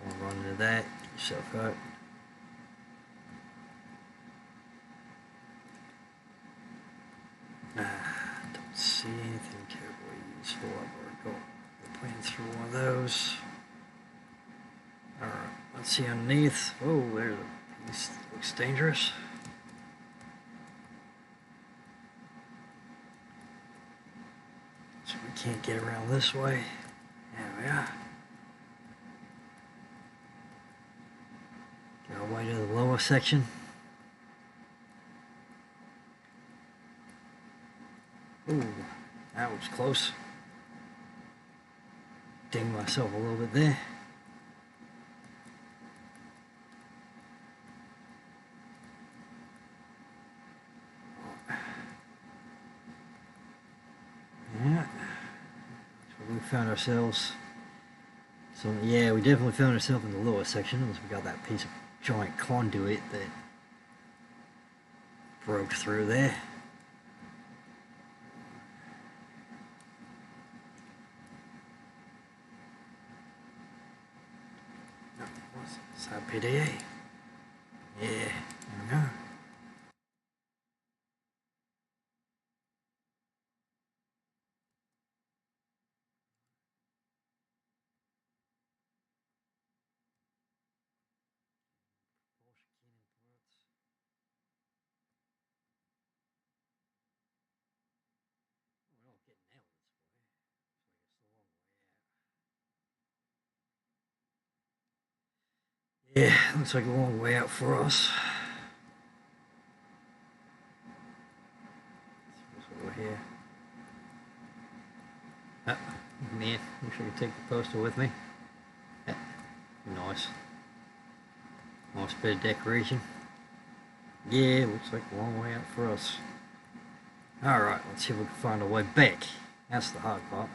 Don't want to run into that, get yourself hurt. Don't see anything terribly useful. I've already got the plans through one of those. Alright, let's see underneath. Oh, there's a piece that looks dangerous. So we can't get around this way. There we are. Get our way to the lower section. Ooh, that was close. Dinged myself a little bit there. Yeah, so we found ourselves. So yeah, we definitely found ourselves in the lower section. Once we got that piece of giant conduit that broke through there. What's that PDA? Yeah, there we go. Yeah, looks like a long way out for us. Over here. Oh, man, wish I could take the poster with me. Yeah, nice. Nice bit of decoration. Yeah, looks like a long way out for us. Alright, let's see if we can find a way back. That's the hard part.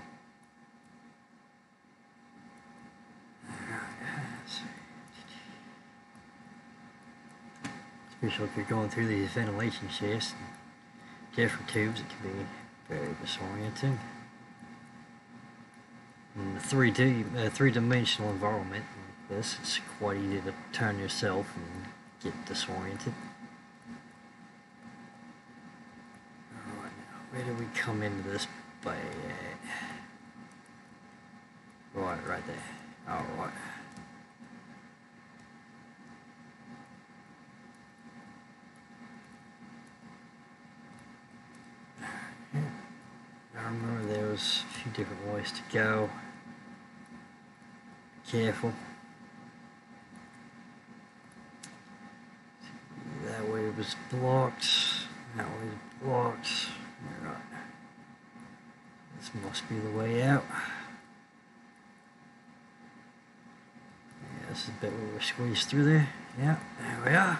Especially if you're going through these ventilation shafts, different tubes, it can be very disorienting. In the 3D-dimensional environment like this, it's quite easy to turn yourself and get disoriented. Alright, now, where do we come into this bay at? Right there. Alright. I remember there was a few different ways to go. Careful. That way it was blocked. That way it's blocked. Right. This must be the way out. Yeah, this is the bit where we're squeezed through there. Yeah, there we are.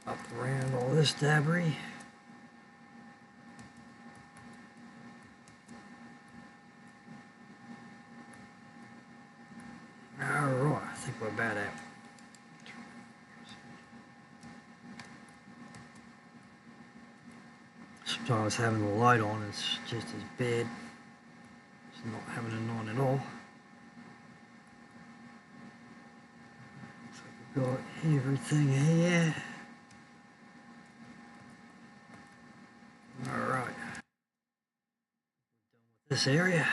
Up around all this debris. Alright, I think we're about out. Sometimes having the light on is just as bad as not having it on at all. Looks like we've got everything here. Alright. Done with this area.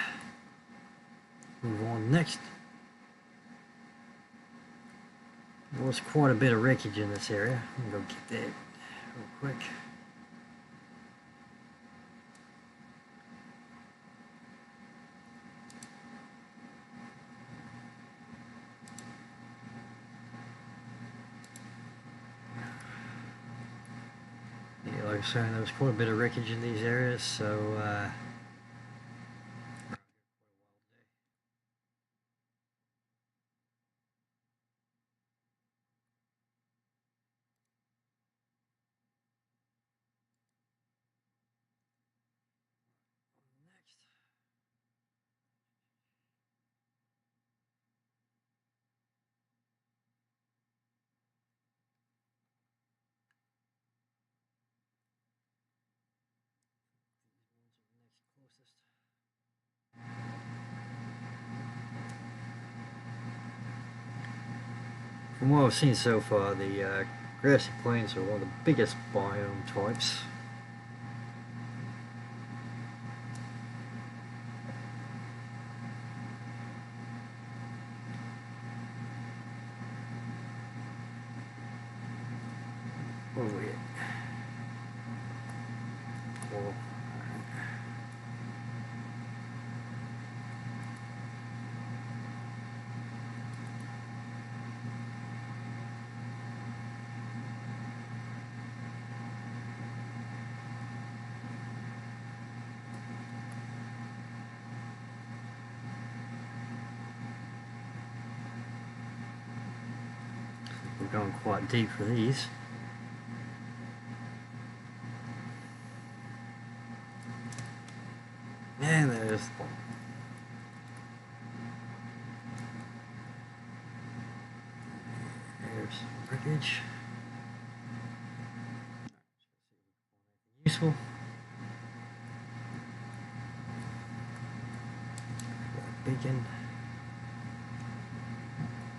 Move on next. There was quite a bit of wreckage in this area. I'm going to get that real quick. Yeah, like I was saying, there was quite a bit of wreckage in these areas, so From what I've seen so far, the grassy plains are one of the biggest biome types. Where are we at? Cool. We're going quite deep for these. And there's one. There's some wreckage. Useful. Beacon.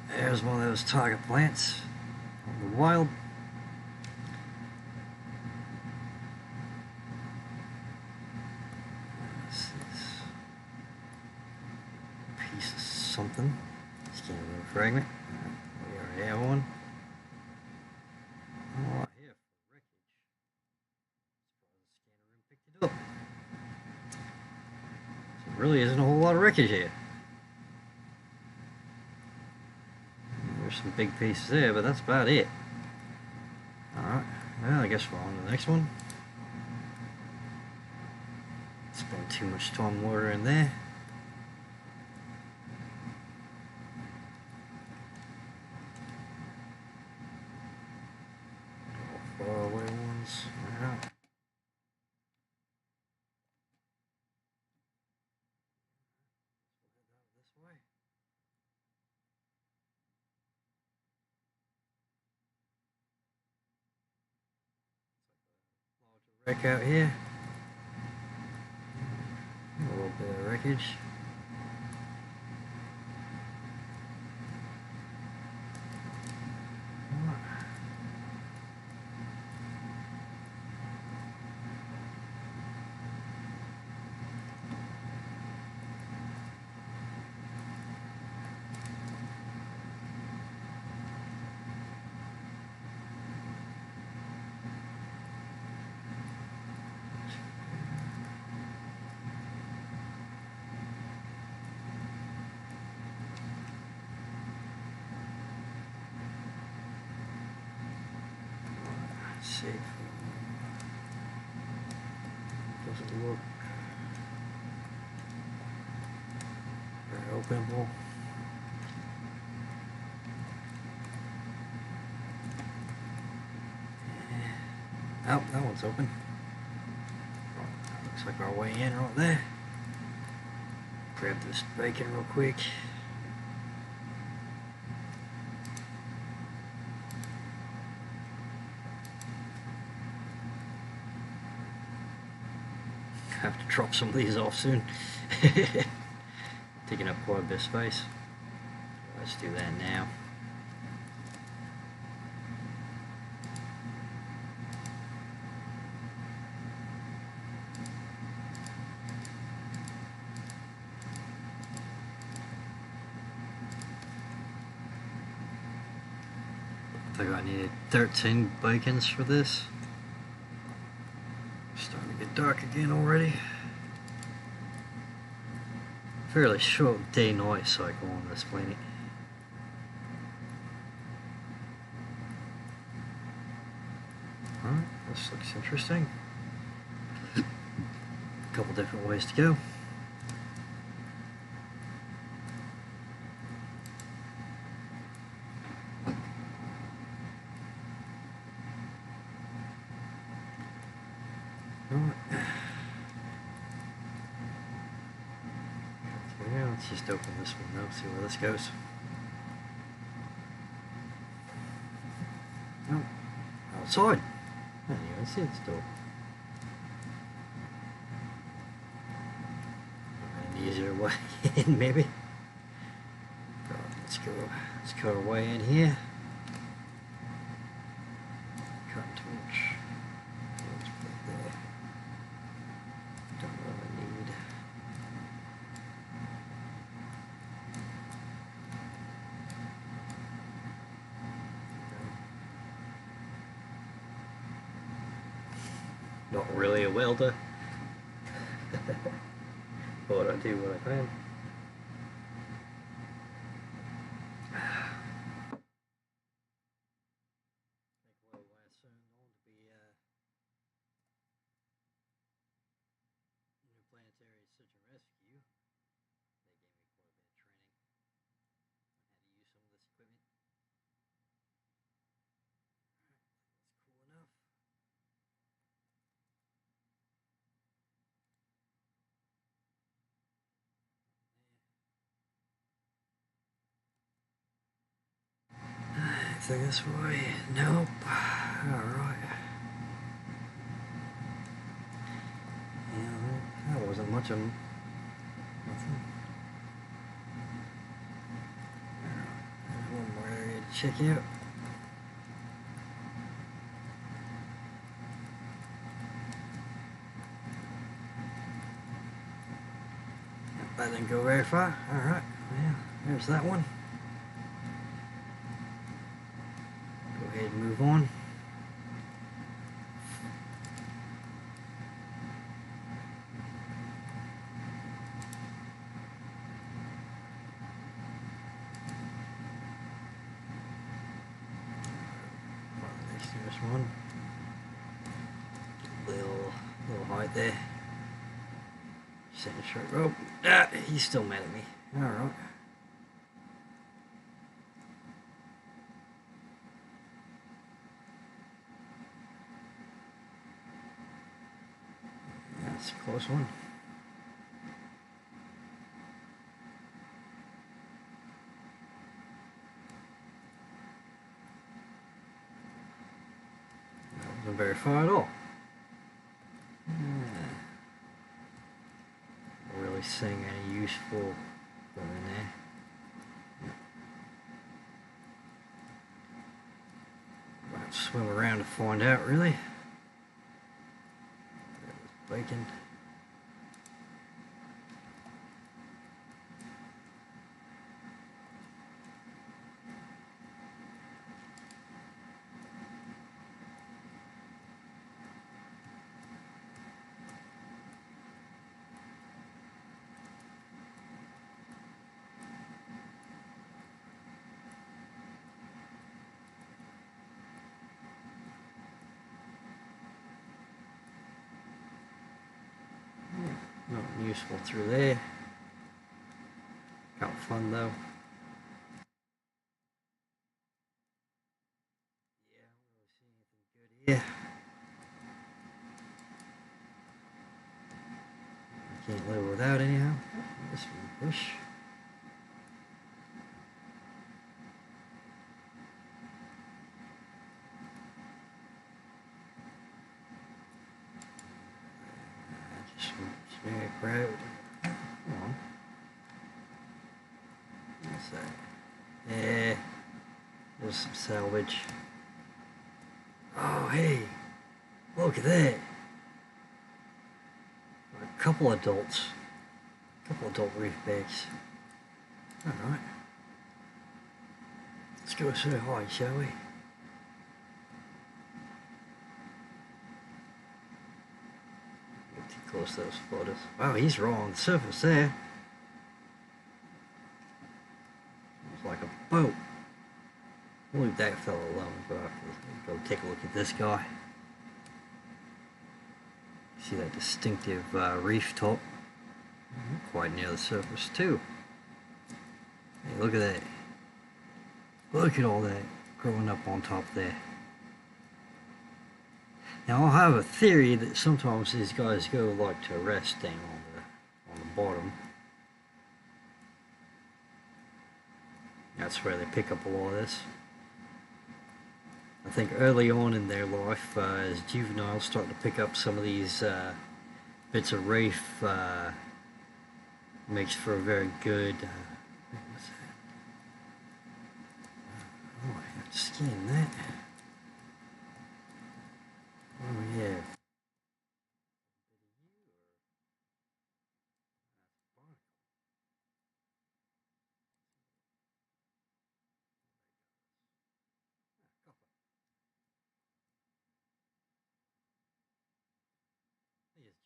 There's one of those target plants on the wild. This is a piece of something. Scanner room fragment. We already have one. Oh, here for wreckage. The scanner room picked it up. So there really isn't a whole lot of wreckage here. There's some big pieces there, but that's about it. Alright, well, I guess we're on to the next one. Spend too much time watering there. Far away ones. Yeah. This way. Larger wreck out here. A little bit of wreckage. See. Doesn't look very openable. Oh, that one's open. Looks like our way in right there. Grab this bacon real quick. Have to drop some of these off soon. Taking up quite a bit of space. Let's do that now. I think I needed 13 bacons for this. Starting to get dark again already. Fairly short day-night cycle on this planet. Alright, this looks interesting. A couple different ways to go. Yeah, let's just open this one though, see where this goes. Oh, outside. I didn't even see this door. An easier way in, maybe. Let's go our way in here. Not really a welder, but I do what I can. Planetary search and rescue. They gave me quite a bit of training on how to use some of this equipment. That's cool enough. I think this way. Nope. Alright. Yeah, that wasn't much of nothing. There's one more area to check out. That didn't go very far. Alright. Yeah, there's that one. Go ahead and move on. Next to this one. Little height there. Sitting short rope. Ah, he's still mad at me. Alright. That's a close one. That wasn't very far at all. Really seeing any useful going in there. I'll have to swim around to find out, really. There's bacon. Nothing useful through there. Kind of fun though. Yeah, I don't really see anything good here. I can't live without anyhow. This one fish. Very proud. Come on. What's that? Yeah. There's some salvage. Oh, hey. Look at that. A couple adults. A couple adult reef bags. Alright. Let's go say hi, shall we? Close those photos. Wow, he's raw on the surface there. It's like a boat. We'll leave that fellow alone, but go take a look at this guy. See that distinctive reef top? Quite near the surface too. Hey, look at that. Look at all that growing up on top there. Now I have a theory that sometimes these guys go like to resting on the bottom. That's where they pick up a lot of this. I think early on in their life, as juveniles, start to pick up some of these bits of reef. Makes for a very good. What's that? Oh, I have to skin that. Oh yeah.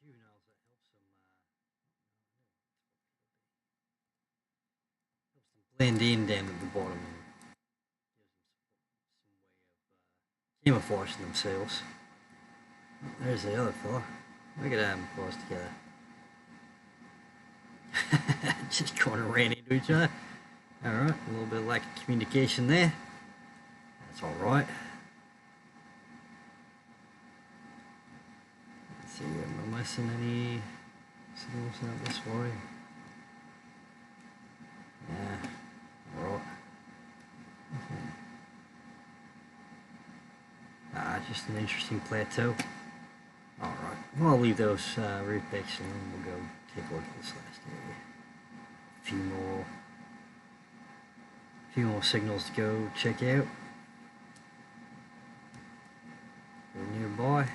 juveniles that helps them. Helps them blend in down at the bottom and gives them some way of camouflaging themselves. There's the other fella. Look at them close together. Just kind of ran into each other. Alright, a little bit of lack of communication there. That's alright. Let's see, am I missing any signals out this way? Yeah, alright. Okay. Just an interesting plateau. Alright, well, I'll leave those reef pics and we'll go take a look at this last area. A few more signals to go check out. They're nearby.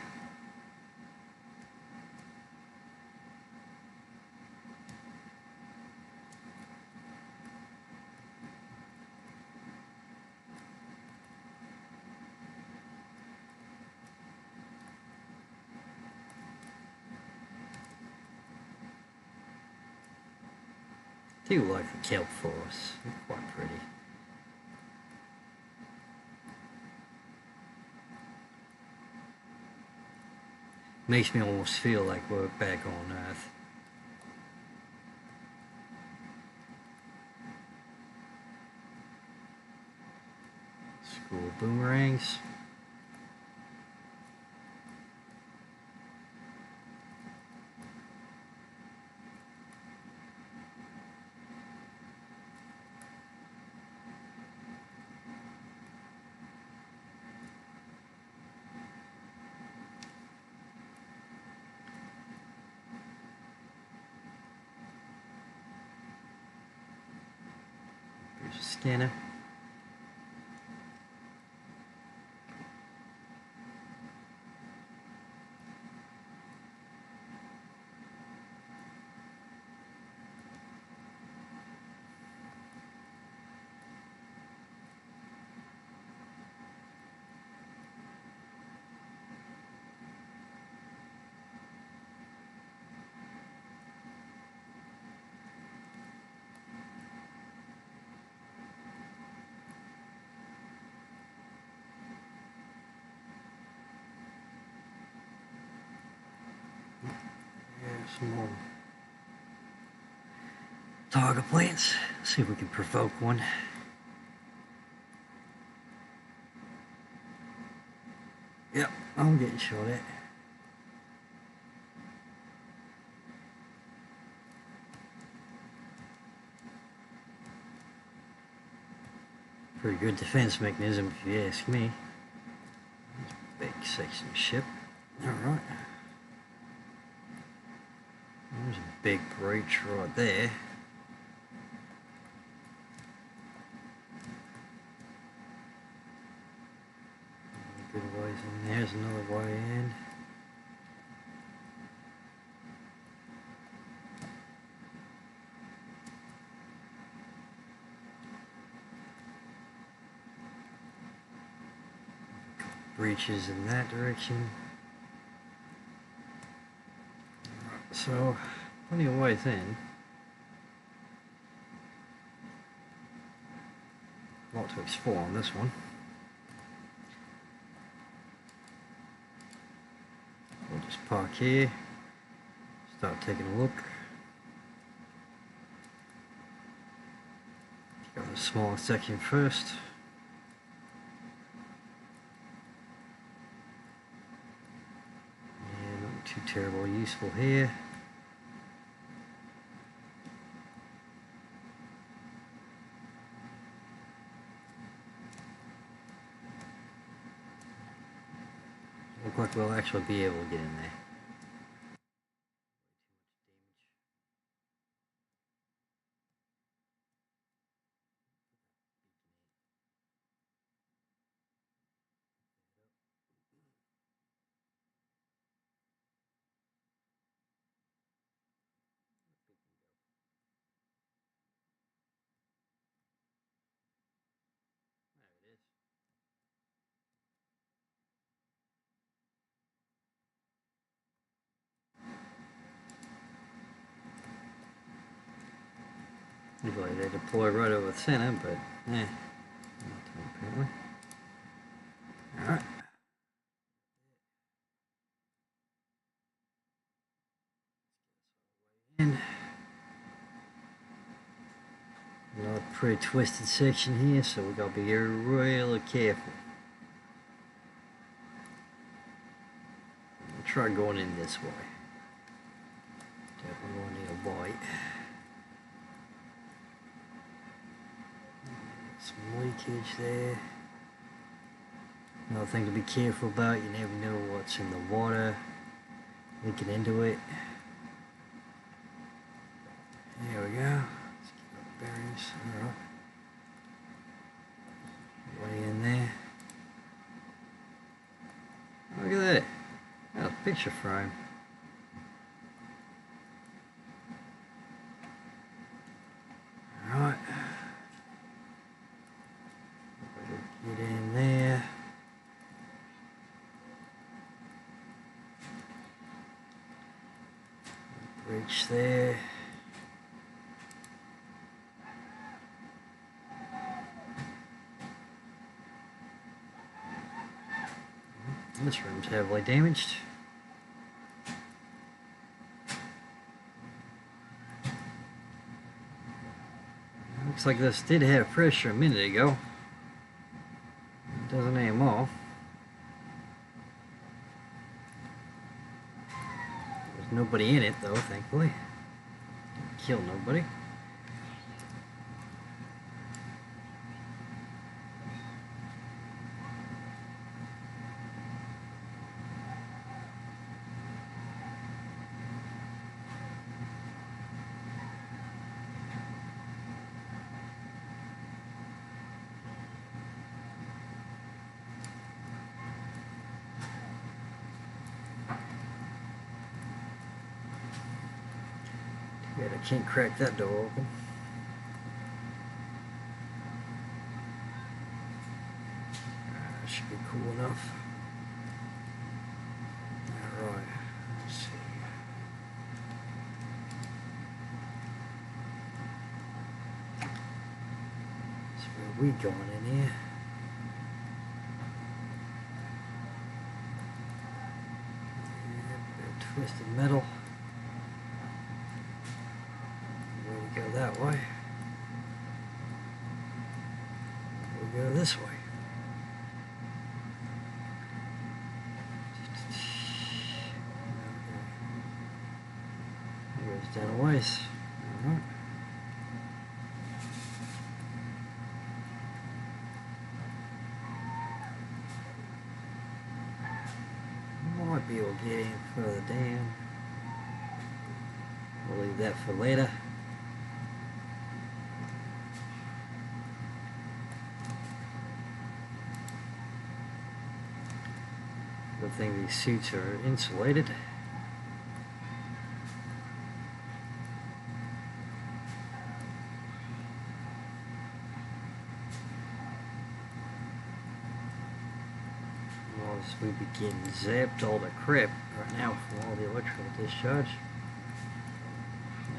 I do like the kelp forests, they're quite pretty. Makes me almost feel like we're back on Earth. School boomerangs. Here's a scanner. Some more Tardo Plants. See if we can provoke one. Yep, I'm getting shot at. Pretty good defense mechanism if you ask me. Big section of ship. Alright. There's a big breach right there. Good ways in. There's another way in. Breaches in that direction. So, plenty of ways in. A lot to explore on this one. We'll just park here, start taking a look. Go to the smaller section first. Yeah, not too terribly useful here. Look like we'll actually be able to get in there. There it is. Usually they deploy right over the center, but eh, apparently. Alright. And another pretty twisted section here, so we gotta be really careful. I'll try going in this way. Definitely gonna need a light. Some leakage there. Another thing to be careful about, you never know what's in the water leaking into it. There we go. Let's get our bearings. Alright. Way in there. Look at that. That's a picture frame. Alright. Get in there. Breach there. This room's heavily damaged. Looks like this did have pressure a minute ago. It doesn't anymore. There's nobody in it though, thankfully. Didn't kill nobody. Yeah, I can't crack that door open. That should be cool enough. Alright, let's see. So where are we going in here? Yeah, a bit of twisted metal. Go that way. We'll go this way. It goes down a ways. Alright. Might be able to get in further down. We'll leave that for later. Good thing these suits are insulated. Otherwise we'd be getting zapped all the crap right now from all the electrical discharge.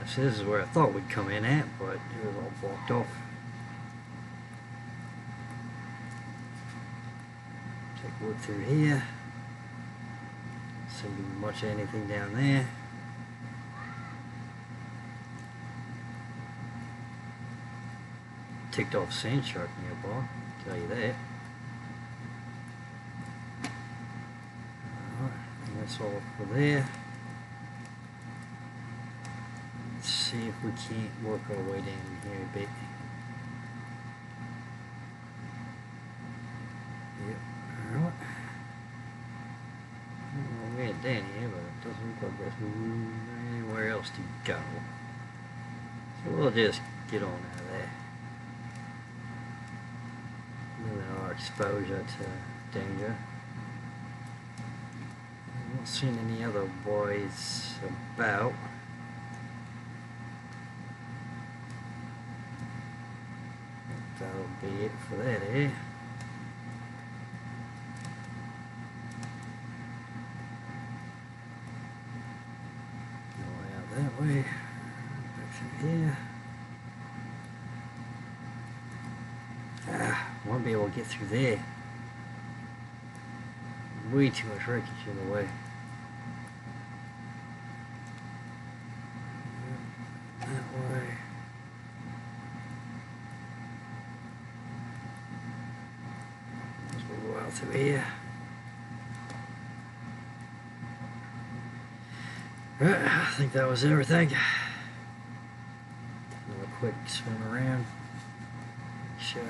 So this is where I thought we'd come in at, but it was all blocked off. Take a look through here. Shouldn't be much of anything down there. Ticked off sand shark nearby, I'll tell you that. Alright, and that's all for there. Let's see if we can't work our way down here a bit. Yep, alright. We're down here, but it doesn't look like there's anywhere else to go. So we'll just get on out of there. Limit our exposure to danger. I'm not seeing any other boys about. That'll be it for that, eh? That way, back through here. Won't be able to get through there. Way too much wreckage in the way. That way. We'll go out through here. Right, I think that was everything. Another quick swim around. Sure.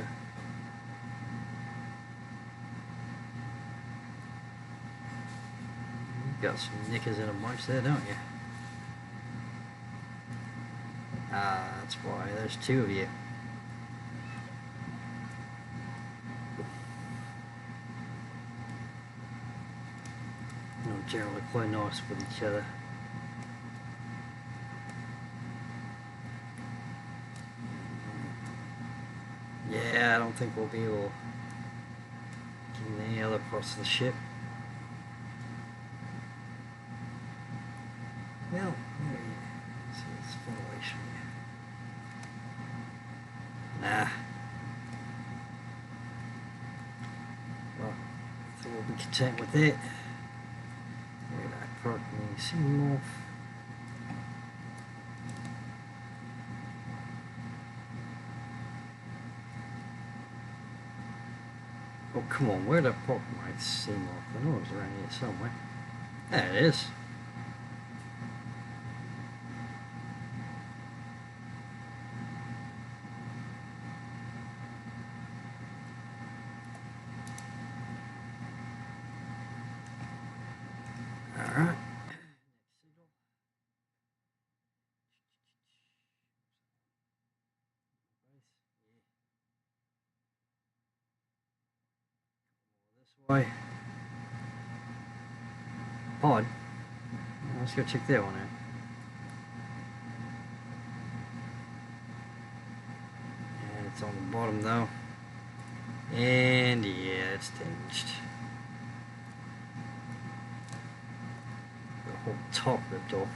You got some knickers in a bunch there, don't you? Ah, that's why. There's two of you. Don't generally play nice with each other. Yeah, I don't think we'll be able to get in any other parts of the ship. Well, there you go. See, it's ventilation here. Nah. Well, I think we'll be content with it. Where did I park me? See them off. Oh, come on, where'd I park my seam off? I know it was around here somewhere. There it is. Alright. This way. Pod. Let's go check that one out. And it's on the bottom though. And yeah, it's damaged. The whole top ripped off.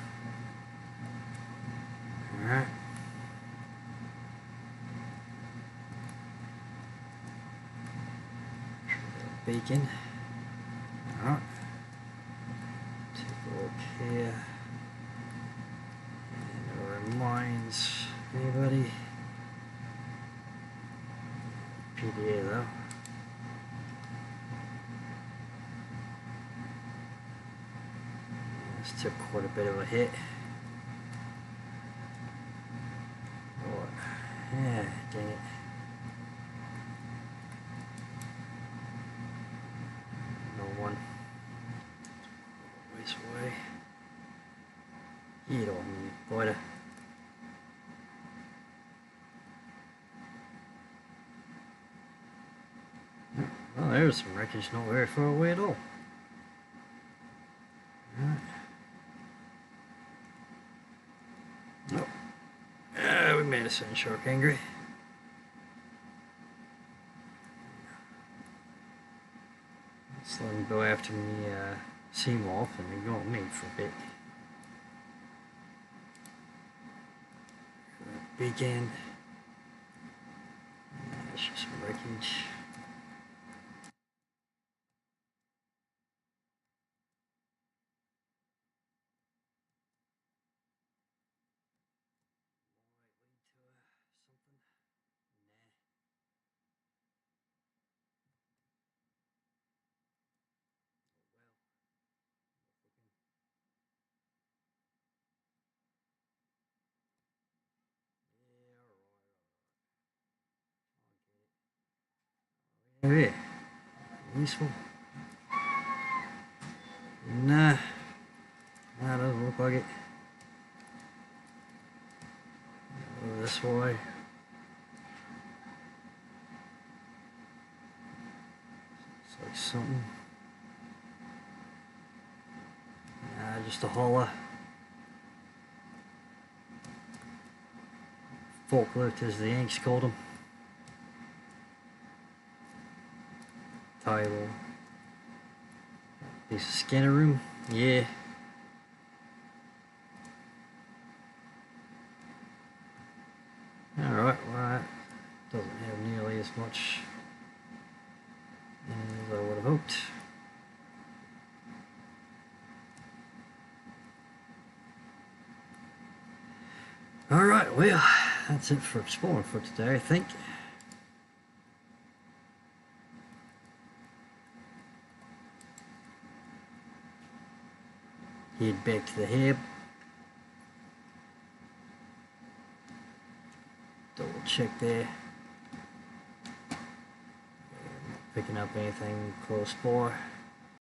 Alright. Beacon. Alright. Take a look here. And it reminds anybody. PDA though. This took quite a bit of a hit. Oh, yeah, dang it. No one. This way. You don't need boiler. Well, there's some wreckage not very far away at all. Right. Oh, we made a sand shark angry. Let's let him go after me, seam off, and then go on me for a bit. Beacon. That's just some wreckage. Hey, useful? Nah, doesn't look like it. Go this way. Looks like something. Nah, just a holler. Forklift, as the Yanks called them. Table. Piece of scanner room. Yeah. Alright, well, that doesn't have nearly as much boat. Alright, well, that's it for exploring for today, I think. Head back to the hab. Double check there. Picking up anything close by.